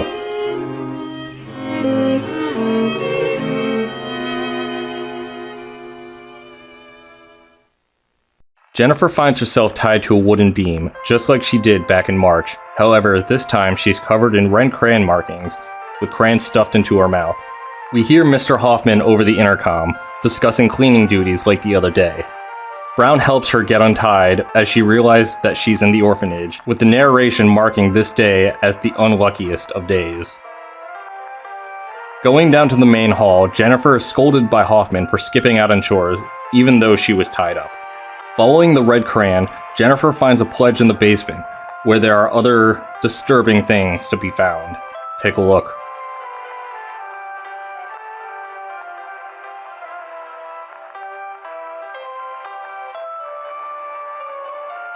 Jennifer finds herself tied to a wooden beam, just like she did back in March. However, this time she's covered in red crayon markings, with crayons stuffed into her mouth. We hear Mr. Hoffman over the intercom, discussing cleaning duties like the other day. Brown helps her get untied as she realizes that she's in the orphanage, with the narration marking this day as the unluckiest of days. Going down to the main hall, Jennifer is scolded by Hoffman for skipping out on chores, even though she was tied up. Following the red crayon, Jennifer finds a pledge in the basement, where there are other disturbing things to be found. Take a look.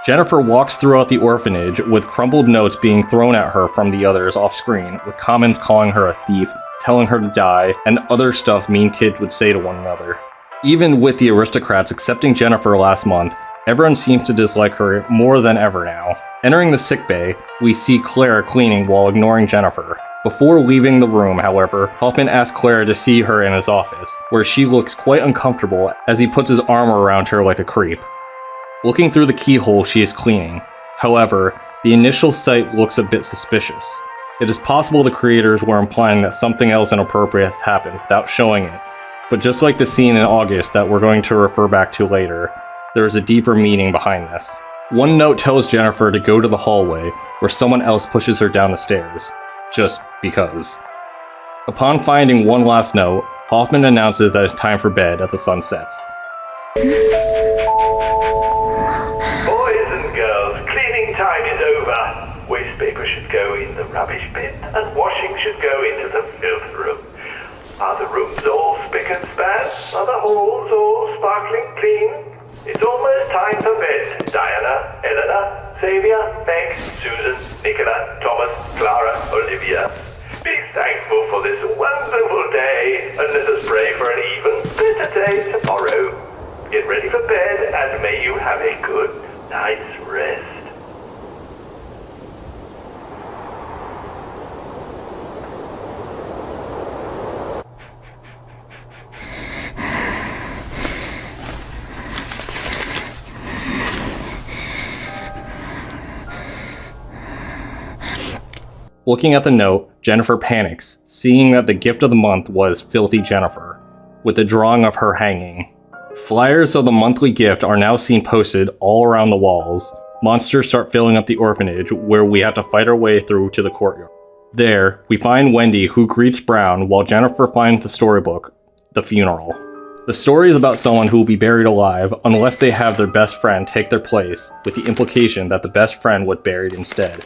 Jennifer walks throughout the orphanage with crumpled notes being thrown at her from the others off screen, with comments calling her a thief, telling her to die, and other stuff mean kids would say to one another. Even with the aristocrats accepting Jennifer last month, everyone seems to dislike her more than ever now. Entering the sickbay, we see Claire cleaning while ignoring Jennifer. Before leaving the room, however, Hoffman asks Claire to see her in his office, where she looks quite uncomfortable as he puts his arm around her like a creep. Looking through the keyhole, she is cleaning. However, the initial sight looks a bit suspicious. It is possible the creators were implying that something else inappropriate has happened without showing it, but just like the scene in August that we're going to refer back to later, there is a deeper meaning behind this. One note tells Jennifer to go to the hallway, where someone else pushes her down the stairs. Just because. Upon finding one last note, Hoffman announces that it's time for bed as the sun sets. Boys and girls, cleaning time is over. Waste paper should go in the rubbish bin, and washing should go into the filth room. Are the rooms all spick and span? Are the halls all sparkling clean? It's almost time for bed. Diana, Eleanor, Xavier, Meg, Susan, Nicola, Thomas, Clara, Olivia. Be thankful for this wonderful day, and let us pray for an even better day tomorrow. Get ready for bed, and may you have a good night's rest. Looking at the note, Jennifer panics, seeing that the gift of the month was Filthy Jennifer, with a drawing of her hanging. Flyers of the monthly gift are now seen posted all around the walls. Monsters start filling up the orphanage, where we have to fight our way through to the courtyard. There, we find Wendy, who greets Brown, while Jennifer finds the storybook, The Funeral. The story is about someone who will be buried alive unless they have their best friend take their place, with the implication that the best friend was buried instead.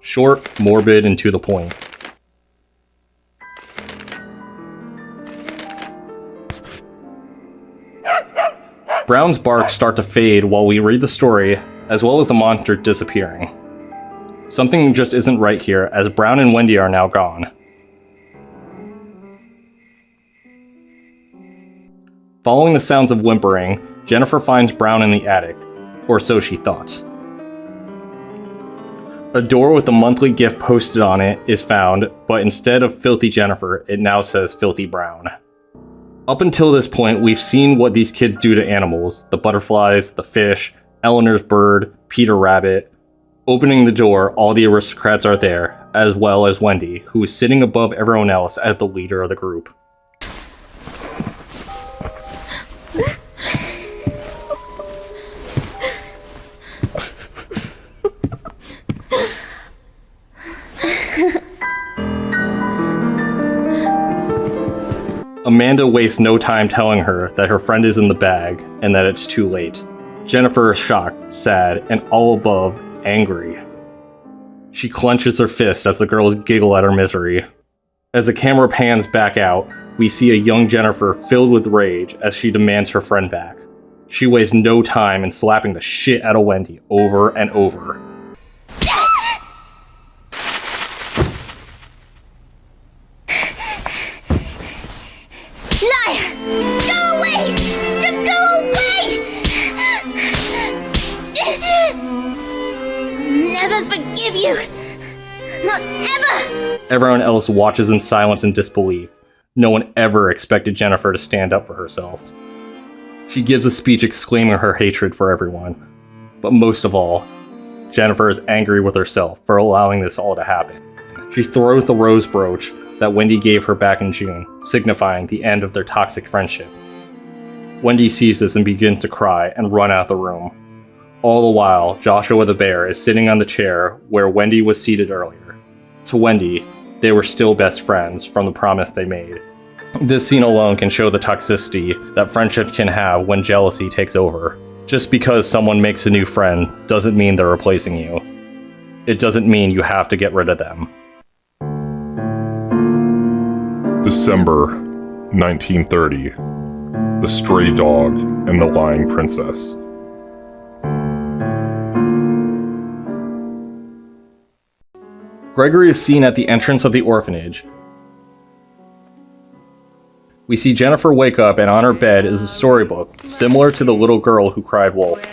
Short, morbid, and to the point. Brown's barks start to fade while we read the story, as well as the monster disappearing. Something just isn't right here, as Brown and Wendy are now gone. Following the sounds of whimpering, Jennifer finds Brown in the attic, or so she thought. A door with the monthly gift posted on it is found, but instead of Filthy Jennifer, it now says Filthy Brown. Up until this point, we've seen what these kids do to animals, the butterflies, the fish, Eleanor's bird, Peter Rabbit. Opening the door, all the aristocrats are there, as well as Wendy, who is sitting above everyone else as the leader of the group. Amanda wastes no time telling her that her friend is in the bag and that it's too late. Jennifer is shocked, sad, and all above, angry. She clenches her fists as the girls giggle at her misery. As the camera pans back out, we see a young Jennifer filled with rage as she demands her friend back. She wastes no time in slapping the shit out of Wendy over and over. Go away! Just go away! Never forgive you! Not ever! Everyone else watches in silence and disbelief. No one ever expected Jennifer to stand up for herself. She gives a speech exclaiming her hatred for everyone. But most of all, Jennifer is angry with herself for allowing this all to happen. She throws the rose brooch that Wendy gave her back in June, signifying the end of their toxic friendship. Wendy sees this and begins to cry and run out the room. All the while, Joshua the bear is sitting on the chair where Wendy was seated earlier. To Wendy, they were still best friends from the promise they made. This scene alone can show the toxicity that friendships can have when jealousy takes over. Just because someone makes a new friend doesn't mean they're replacing you. It doesn't mean you have to get rid of them. December 1930. The Stray Dog and the Lying Princess. Gregory is seen at the entrance of the orphanage. We see Jennifer wake up, and on her bed is a storybook, similar to the little girl who cried wolf.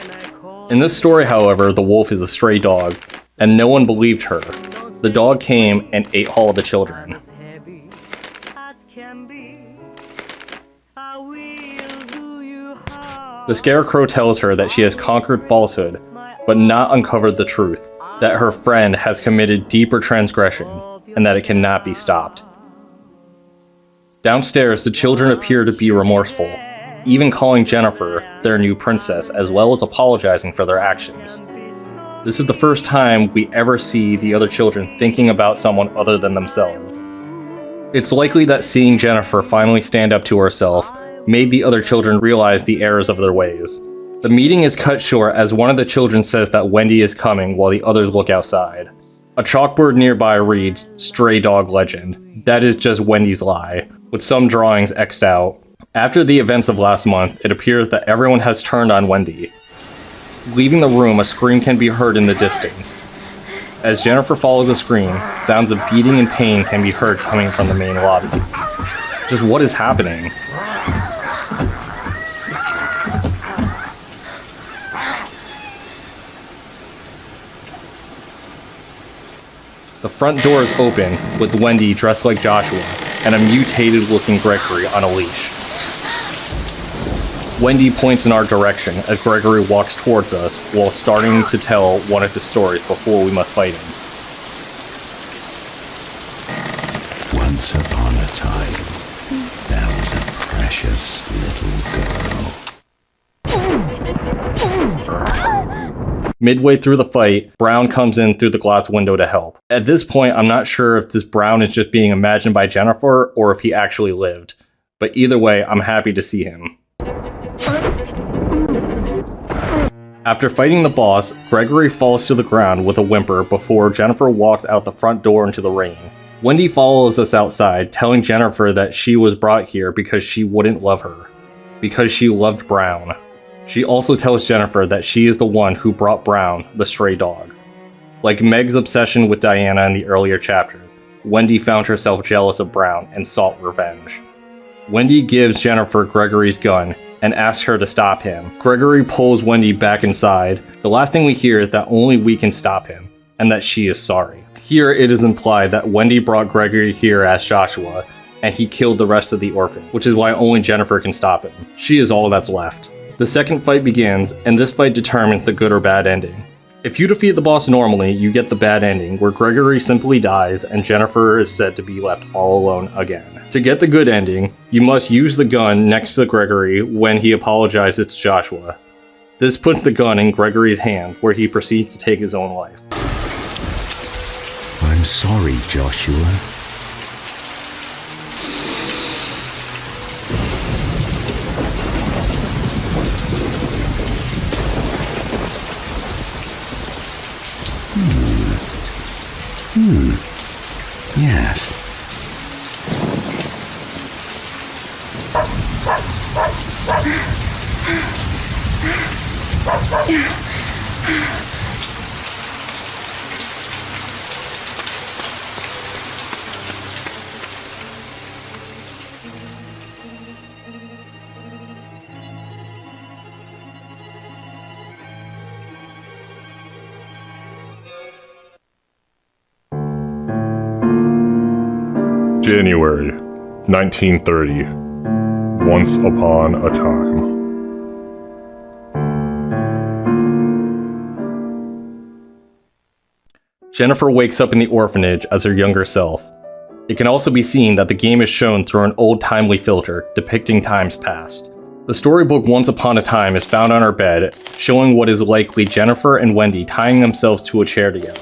In this story, however, the wolf is a stray dog, and no one believed her. The dog came and ate all of the children. The Scarecrow tells her that she has conquered falsehood, but not uncovered the truth, that her friend has committed deeper transgressions, and that it cannot be stopped. Downstairs, the children appear to be remorseful, even calling Jennifer their new princess, as well as apologizing for their actions. This is the first time we ever see the other children thinking about someone other than themselves. It's likely that seeing Jennifer finally stand up to herself made the other children realize the errors of their ways. The meeting is cut short as one of the children says that Wendy is coming while the others look outside. A chalkboard nearby reads, "Stray Dog Legend." That is just Wendy's lie, with some drawings X'd out. After the events of last month, it appears that everyone has turned on Wendy. Leaving the room, a scream can be heard in the distance. As Jennifer follows the scream, sounds of beating and pain can be heard coming from the main lobby. Just what is happening? The front door is open, with Wendy dressed like Joshua, and a mutated-looking Gregory on a leash. Wendy points in our direction as Gregory walks towards us while starting to tell one of his stories before we must fight him. Once upon a time, there was a precious little girl. Midway through the fight, Brown comes in through the glass window to help. At this point, I'm not sure if this Brown is just being imagined by Jennifer or if he actually lived. But either way, I'm happy to see him. After fighting the boss, Gregory falls to the ground with a whimper before Jennifer walks out the front door into the rain. Wendy follows us outside, telling Jennifer that she was brought here because she wouldn't love her. Because she loved Brown. She also tells Jennifer that she is the one who brought Brown, the stray dog. Like Meg's obsession with Diana in the earlier chapters, Wendy found herself jealous of Brown and sought revenge. Wendy gives Jennifer Gregory's gun and asks her to stop him. Gregory pulls Wendy back inside. The last thing we hear is that only we can stop him, and that she is sorry. Here it is implied that Wendy brought Gregory here as Joshua, and he killed the rest of the orphan, which is why only Jennifer can stop him. She is all that's left. The second fight begins, and this fight determines the good or bad ending. If you defeat the boss normally, you get the bad ending, where Gregory simply dies and Jennifer is said to be left all alone again. To get the good ending, you must use the gun next to Gregory when he apologizes to Joshua. This puts the gun in Gregory's hand, where he proceeds to take his own life. I'm sorry, Joshua. Yes. January 1930. Once upon a time. Jennifer wakes up in the orphanage as her younger self. It can also be seen that the game is shown through an old-timely filter depicting times past. The storybook Once Upon a Time is found on her bed, showing what is likely Jennifer and Wendy tying themselves to a chair together.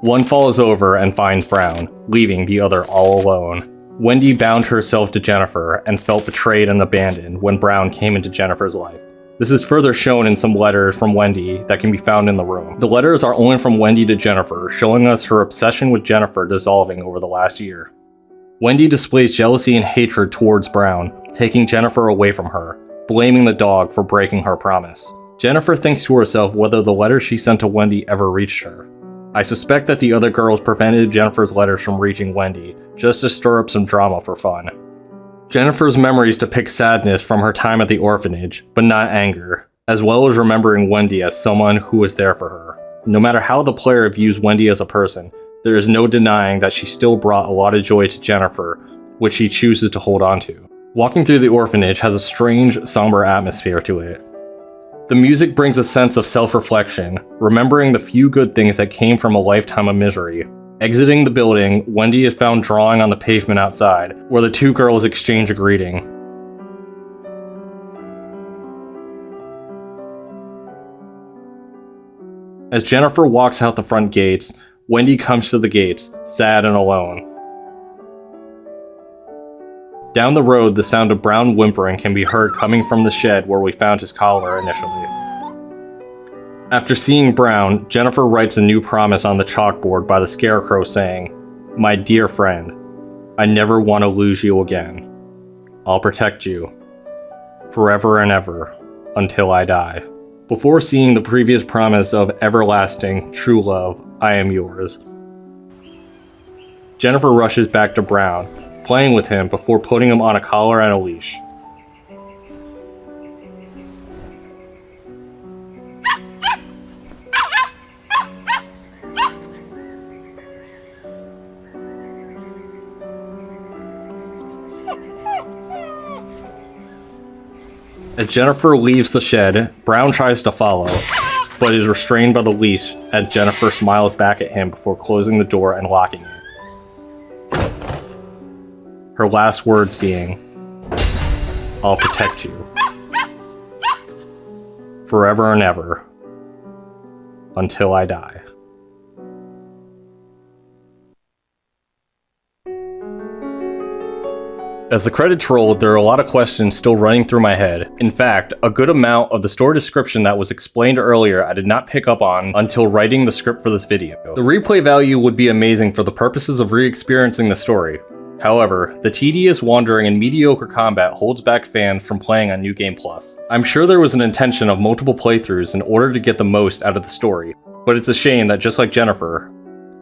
One falls over and finds Brown, leaving the other all alone. Wendy bound herself to Jennifer and felt betrayed and abandoned when Brown came into Jennifer's life. This is further shown in some letters from Wendy that can be found in the room. The letters are only from Wendy to Jennifer, showing us her obsession with Jennifer dissolving over the last year. Wendy displays jealousy and hatred towards Brown, taking Jennifer away from her, blaming the dog for breaking her promise. Jennifer thinks to herself whether the letters she sent to Wendy ever reached her. I suspect that the other girls prevented Jennifer's letters from reaching Wendy, just to stir up some drama for fun. Jennifer's memories depict sadness from her time at the orphanage, but not anger, as well as remembering Wendy as someone who was there for her. No matter how the player views Wendy as a person, there is no denying that she still brought a lot of joy to Jennifer, which she chooses to hold on to. Walking through the orphanage has a strange, somber atmosphere to it. The music brings a sense of self-reflection, remembering the few good things that came from a lifetime of misery. Exiting the building, Wendy is found drawing on the pavement outside, where the two girls exchange a greeting. As Jennifer walks out the front gates, Wendy comes to the gates, sad and alone. Down the road, the sound of Brown whimpering can be heard coming from the shed where we found his collar initially. After seeing Brown, Jennifer writes a new promise on the chalkboard by the Scarecrow saying, "My dear friend, I never want to lose you again. I'll protect you, forever and ever, until I die." Before seeing the previous promise of everlasting, true love, I am yours. Jennifer rushes back to Brown, playing with him before putting him on a collar and a leash. As Jennifer leaves the shed, Brown tries to follow, but is restrained by the leash as Jennifer smiles back at him before closing the door and locking it. Her last words being, "I'll protect you. Forever and ever. Until I die." As the credits rolled, there are a lot of questions still running through my head. In fact, a good amount of the story description that was explained earlier I did not pick up on until writing the script for this video. The replay value would be amazing for the purposes of re-experiencing the story. However, the tedious wandering and mediocre combat holds back fans from playing on New Game Plus. I'm sure there was an intention of multiple playthroughs in order to get the most out of the story, but it's a shame that just like Jennifer,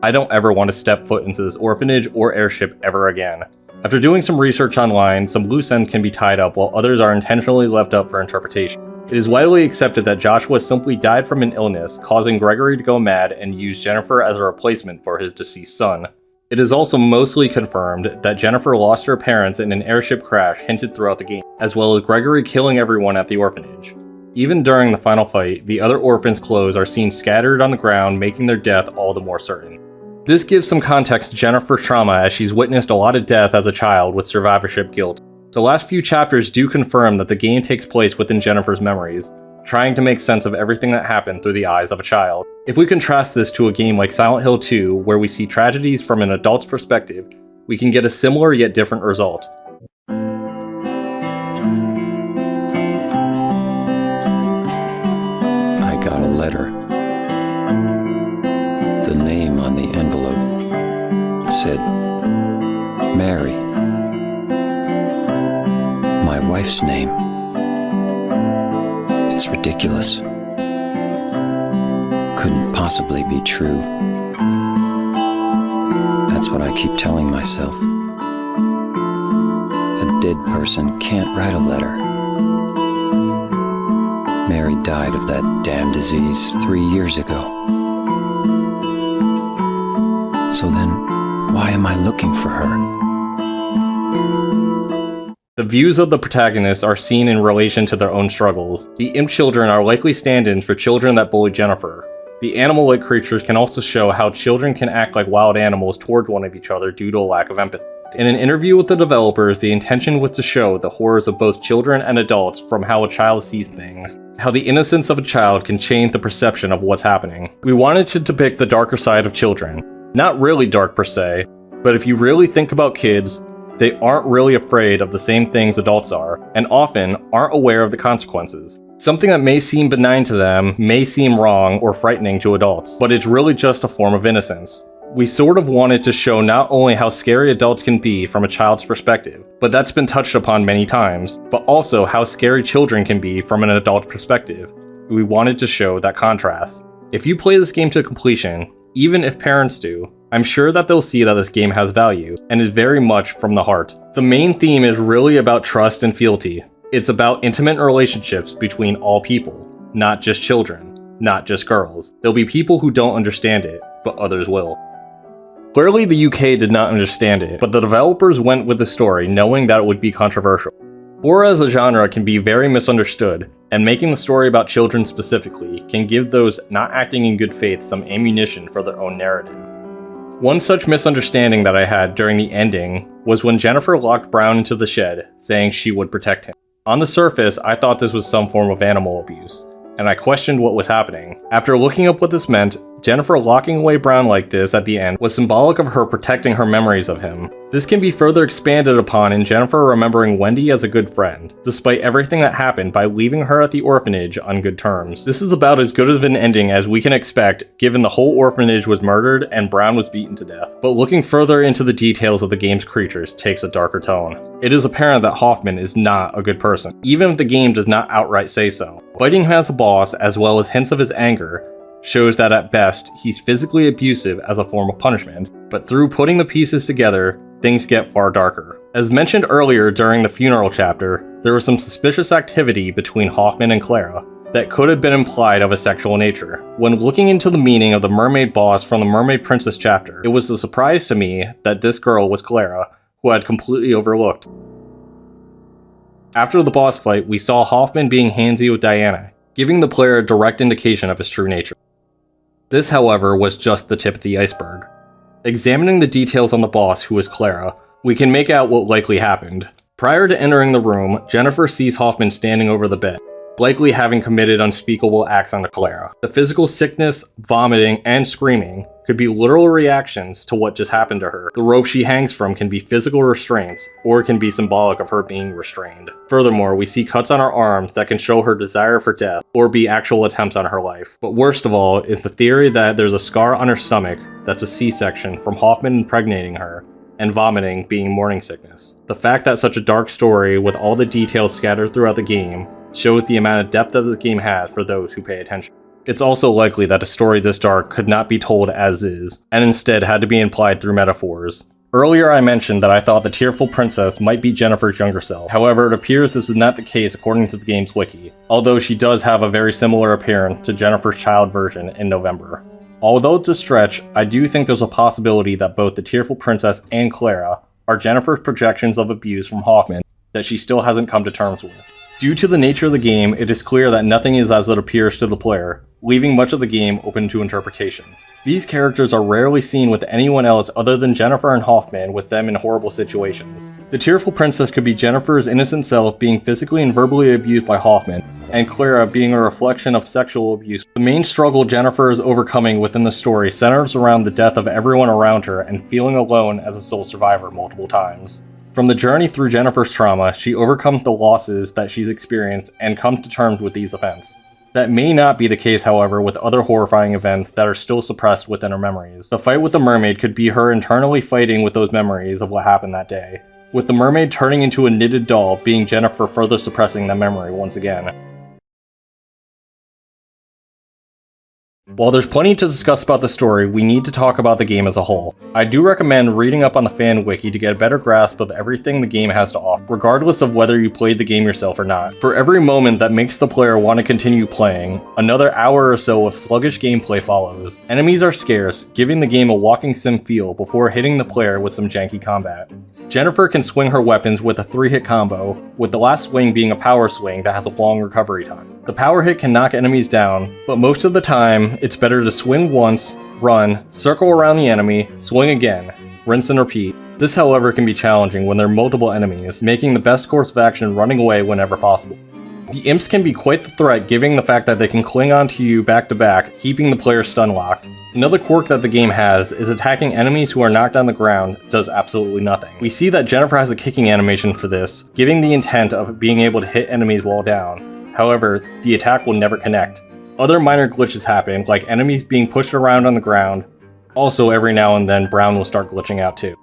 I don't ever want to step foot into this orphanage or airship ever again. After doing some research online, some loose ends can be tied up while others are intentionally left up for interpretation. It is widely accepted that Joshua simply died from an illness, causing Gregory to go mad and use Jennifer as a replacement for his deceased son. It is also mostly confirmed that Jennifer lost her parents in an airship crash hinted throughout the game, as well as Gregory killing everyone at the orphanage. Even during the final fight, the other orphans' clothes are seen scattered on the ground, making their death all the more certain. This gives some context to Jennifer's trauma as she's witnessed a lot of death as a child with survivorship guilt. The last few chapters do confirm that the game takes place within Jennifer's memories, trying to make sense of everything that happened through the eyes of a child. If we contrast this to a game like Silent Hill 2, where we see tragedies from an adult's perspective, we can get a similar yet different result. I got a letter. The name on the envelope said, Mary. My wife's name. It's ridiculous. Couldn't possibly be true. That's what I keep telling myself. A dead person can't write a letter. Mary died of that damn disease 3 years ago. So then, why am I looking for her? The views of the protagonists are seen in relation to their own struggles. The imp children are likely stand-ins for children that bully Jennifer. The animal-like creatures can also show how children can act like wild animals towards one of each other due to a lack of empathy. In an interview with the developers, the intention was to show the horrors of both children and adults from how a child sees things, how the innocence of a child can change the perception of what's happening. We wanted to depict the darker side of children. Not really dark per se, but if you really think about kids, they aren't really afraid of the same things adults are, and often aren't aware of the consequences. Something that may seem benign to them may seem wrong or frightening to adults, but it's really just a form of innocence. We sort of wanted to show not only how scary adults can be from a child's perspective, but that's been touched upon many times, but also how scary children can be from an adult perspective. We wanted to show that contrast. If you play this game to completion, even if parents do, I'm sure that they'll see that this game has value, and is very much from the heart. The main theme is really about trust and fealty. It's about intimate relationships between all people, not just children, not just girls. There'll be people who don't understand it, but others will. Clearly the UK did not understand it, but the developers went with the story knowing that it would be controversial. Horror as a genre can be very misunderstood, and making the story about children specifically can give those not acting in good faith some ammunition for their own narrative. One such misunderstanding that I had during the ending was when Jennifer locked Brown into the shed, saying she would protect him. On the surface, I thought this was some form of animal abuse. and I questioned what was happening. After looking up what this meant, Jennifer locking away Brown like this at the end was symbolic of her protecting her memories of him. This can be further expanded upon in Jennifer remembering Wendy as a good friend, despite everything that happened, by leaving her at the orphanage on good terms. This is about as good of an ending as we can expect, given the whole orphanage was murdered and Brown was beaten to death. But looking further into the details of the game's creatures takes a darker tone. It is apparent that Hoffman is not a good person, even if the game does not outright say so. Fighting him as a boss, as well as hints of his anger, shows that at best, he's physically abusive as a form of punishment, but through putting the pieces together, things get far darker. As mentioned earlier during the funeral chapter, there was some suspicious activity between Hoffman and Clara that could have been implied of a sexual nature. When looking into the meaning of the mermaid boss from the Mermaid Princess chapter, it was a surprise to me that this girl was Clara, who I had completely overlooked. After the boss fight, we saw Hoffman being handsy with Diana, giving the player a direct indication of his true nature. This, however, was just the tip of the iceberg. Examining the details on the boss, who is Clara, we can make out what likely happened. Prior to entering the room, Jennifer sees Hoffman standing over the bed, likely having committed unspeakable acts on Clara. The physical sickness, vomiting, and screaming could be literal reactions to what just happened to her. The rope she hangs from can be physical restraints, or it can be symbolic of her being restrained. Furthermore, we see cuts on her arms that can show her desire for death, or be actual attempts on her life. But worst of all is the theory that there's a scar on her stomach that's a C-section from Hoffman impregnating her, and vomiting being morning sickness. The fact that such a dark story with all the details scattered throughout the game shows the amount of depth that this game has for those who pay attention. It's also likely that a story this dark could not be told as is, and instead had to be implied through metaphors. Earlier I mentioned that I thought the tearful princess might be Jennifer's younger self. However, it appears this is not the case according to the game's wiki, although she does have a very similar appearance to Jennifer's child version in November. Although it's a stretch, I do think there's a possibility that both the tearful princess and Clara are Jennifer's projections of abuse from Hoffman that she still hasn't come to terms with. Due to the nature of the game, it is clear that nothing is as it appears to the player, leaving much of the game open to interpretation. These characters are rarely seen with anyone else other than Jennifer and Hoffman, with them in horrible situations. The tearful princess could be Jennifer's innocent self being physically and verbally abused by Hoffman, and Clara being a reflection of sexual abuse. The main struggle Jennifer is overcoming within the story centers around the death of everyone around her and feeling alone as a sole survivor multiple times. From the journey through Jennifer's trauma, she overcomes the losses that she's experienced and comes to terms with these events. That may not be the case, however, with other horrifying events that are still suppressed within her memories. The fight with the mermaid could be her internally fighting with those memories of what happened that day, with the mermaid turning into a knitted doll being Jennifer further suppressing that memory once again. While there's plenty to discuss about the story, we need to talk about the game as a whole. I do recommend reading up on the fan wiki to get a better grasp of everything the game has to offer, regardless of whether you played the game yourself or not. For every moment that makes the player want to continue playing, another hour or so of sluggish gameplay follows. Enemies are scarce, giving the game a walking sim feel before hitting the player with some janky combat. Jennifer can swing her weapons with a 3-hit combo, with the last swing being a power swing that has a long recovery time. The power hit can knock enemies down, but most of the time, it's better to swing once, run, circle around the enemy, swing again, rinse and repeat. This, however, can be challenging when there are multiple enemies, making the best course of action running away whenever possible. The imps can be quite the threat, given the fact that they can cling onto you back to back, keeping the player stun locked. Another quirk that the game has is attacking enemies who are knocked on the ground does absolutely nothing. We see that Jennifer has a kicking animation for this, giving the intent of being able to hit enemies while down. However, the attack will never connect. Other minor glitches happen, like enemies being pushed around on the ground. Also, every now and then, Brown will start glitching out too.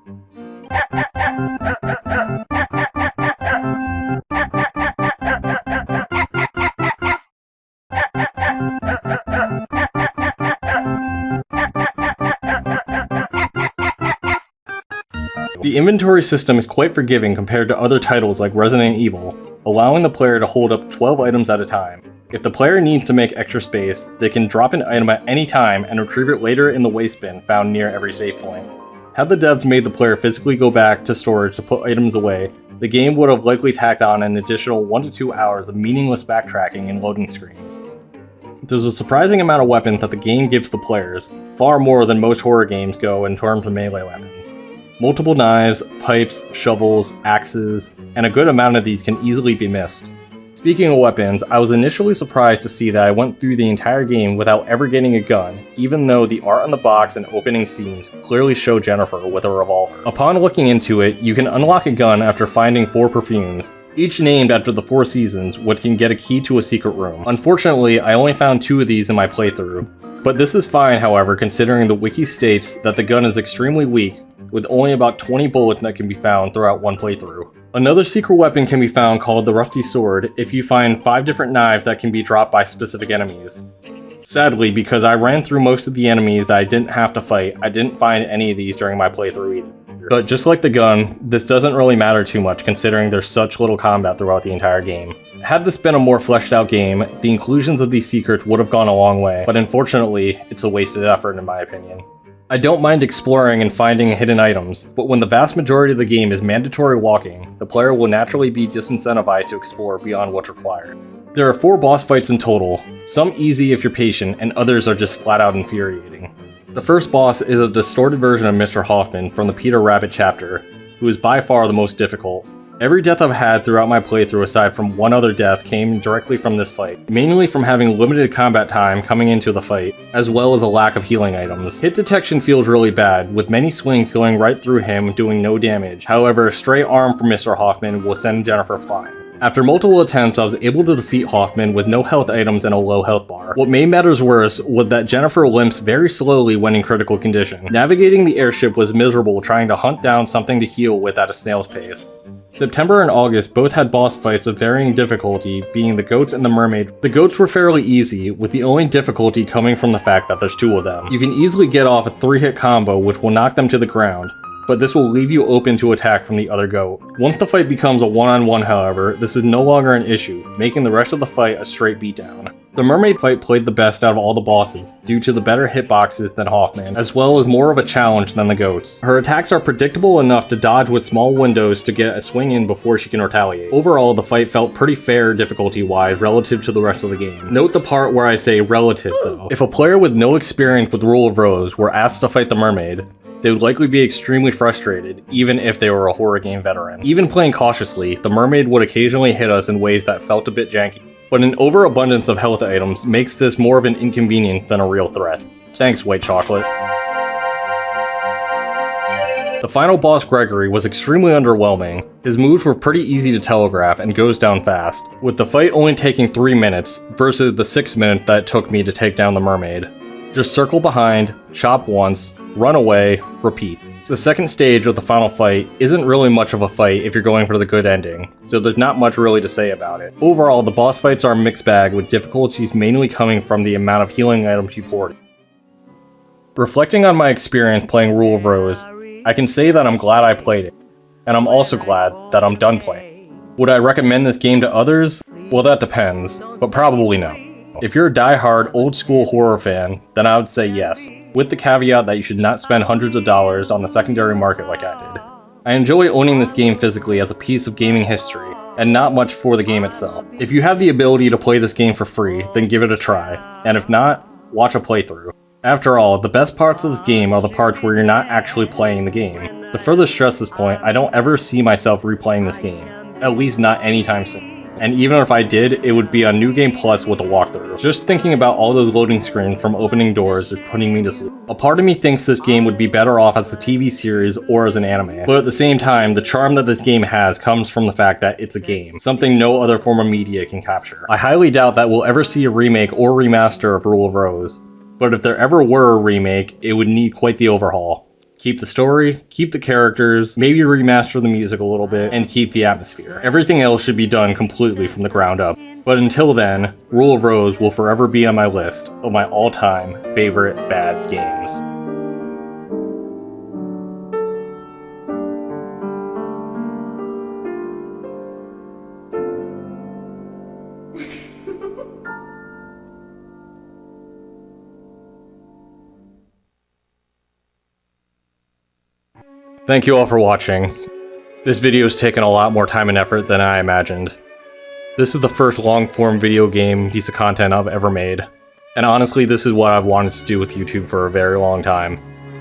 The inventory system is quite forgiving compared to other titles like Resident Evil, allowing the player to hold up 12 items at a time. If the player needs to make extra space, they can drop an item at any time and retrieve it later in the waste bin found near every save point. Had the devs made the player physically go back to storage to put items away, the game would have likely tacked on an additional 1 to 2 hours of meaningless backtracking and loading screens. There's a surprising amount of weapons that the game gives the players, far more than most horror games go in terms of melee weapons. Multiple knives, pipes, shovels, axes, and a good amount of these can easily be missed. Speaking of weapons, I was initially surprised to see that I went through the entire game without ever getting a gun, even though the art on the box and opening scenes clearly show Jennifer with a revolver. Upon looking into it, you can unlock a gun after finding 4 perfumes, each named after the 4 seasons, which can get a key to a secret room. Unfortunately, I only found 2 of these in my playthrough. But this is fine, however, considering the wiki states that the gun is extremely weak, with only about 20 bullets that can be found throughout one playthrough. Another secret weapon can be found called the Rusty Sword if you find 5 different knives that can be dropped by specific enemies. Sadly, because I ran through most of the enemies that I didn't have to fight, I didn't find any of these during my playthrough either. But just like the gun, this doesn't really matter too much considering there's such little combat throughout the entire game. Had this been a more fleshed out game, the inclusions of these secrets would have gone a long way, but unfortunately, it's a wasted effort in my opinion. I don't mind exploring and finding hidden items, but when the vast majority of the game is mandatory walking, the player will naturally be disincentivized to explore beyond what's required. There are 4 boss fights in total, some easy if you're patient, and others are just flat out infuriating. The first boss is a distorted version of Mr. Hoffman from the Peter Rabbit chapter, who is by far the most difficult. Every death I've had throughout my playthrough aside from one other death came directly from this fight, mainly from having limited combat time coming into the fight, as well as a lack of healing items. Hit detection feels really bad, with many swings going right through him doing no damage, however a stray arm from Mr. Hoffman will send Jennifer flying. After multiple attempts, I was able to defeat Hoffman with no health items and a low health bar. What made matters worse was that Jennifer limps very slowly when in critical condition. Navigating the airship was miserable trying to hunt down something to heal with at a snail's pace. September and August both had boss fights of varying difficulty, being the goats and the mermaid. The goats were fairly easy, with the only difficulty coming from the fact that there's 2 of them. You can easily get off a 3-hit combo which will knock them to the ground, but this will leave you open to attack from the other goat. Once the fight becomes a one-on-one, however, this is no longer an issue, making the rest of the fight a straight beatdown. The mermaid fight played the best out of all the bosses, due to the better hitboxes than Hoffman, as well as more of a challenge than the goats. Her attacks are predictable enough to dodge with small windows to get a swing in before she can retaliate. Overall, the fight felt pretty fair difficulty-wise relative to the rest of the game. Note the part where I say relative though. If a player with no experience with Rule of Rose were asked to fight the mermaid, they would likely be extremely frustrated, even if they were a horror game veteran. Even playing cautiously, the mermaid would occasionally hit us in ways that felt a bit janky. But an overabundance of health items makes this more of an inconvenience than a real threat. Thanks, White Chocolate. The final boss, Gregory, was extremely underwhelming. His moves were pretty easy to telegraph and goes down fast, with the fight only taking 3 minutes versus the 6 minutes that it took me to take down the mermaid. Just circle behind, chop once, run away, repeat. The second stage of the final fight isn't really much of a fight if you're going for the good ending, so there's not much really to say about it. Overall, the boss fights are a mixed bag, with difficulties mainly coming from the amount of healing items you poured. Reflecting on my experience playing Rule of Rose, I can say that I'm glad I played it, and I'm also glad that I'm done playing. Would I recommend this game to others? Well, that depends, but probably no. If you're a die-hard, old-school horror fan, then I would say yes, with the caveat that you should not spend hundreds of dollars on the secondary market like I did. I enjoy owning this game physically as a piece of gaming history, and not much for the game itself. If you have the ability to play this game for free, then give it a try, and if not, watch a playthrough. After all, the best parts of this game are the parts where you're not actually playing the game. To further stress this point, I don't ever see myself replaying this game, at least not anytime soon. And even if I did, it would be on New Game Plus with a walkthrough. Just thinking about all those loading screens from opening doors is putting me to sleep. A part of me thinks this game would be better off as a TV series or as an anime. But at the same time, the charm that this game has comes from the fact that it's a game, something no other form of media can capture. I highly doubt that we'll ever see a remake or remaster of Rule of Rose. But if there ever were a remake, it would need quite the overhaul. Keep the story, keep the characters, maybe remaster the music a little bit, and keep the atmosphere. Everything else should be done completely from the ground up. But until then, Rule of Rose will forever be on my list of my all-time favorite bad games. Thank you all for watching. This video's taken a lot more time and effort than I imagined. This is the first long-form video game piece of content I've ever made. And honestly, this is what I've wanted to do with YouTube for a very long time.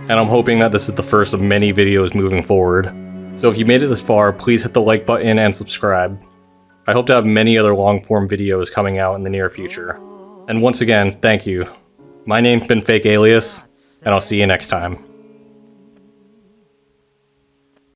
And I'm hoping that this is the first of many videos moving forward. So if you made it this far, please hit the like button and subscribe. I hope to have many other long-form videos coming out in the near future. And once again, thank you. My name's been Fake Alias, and I'll see you next time.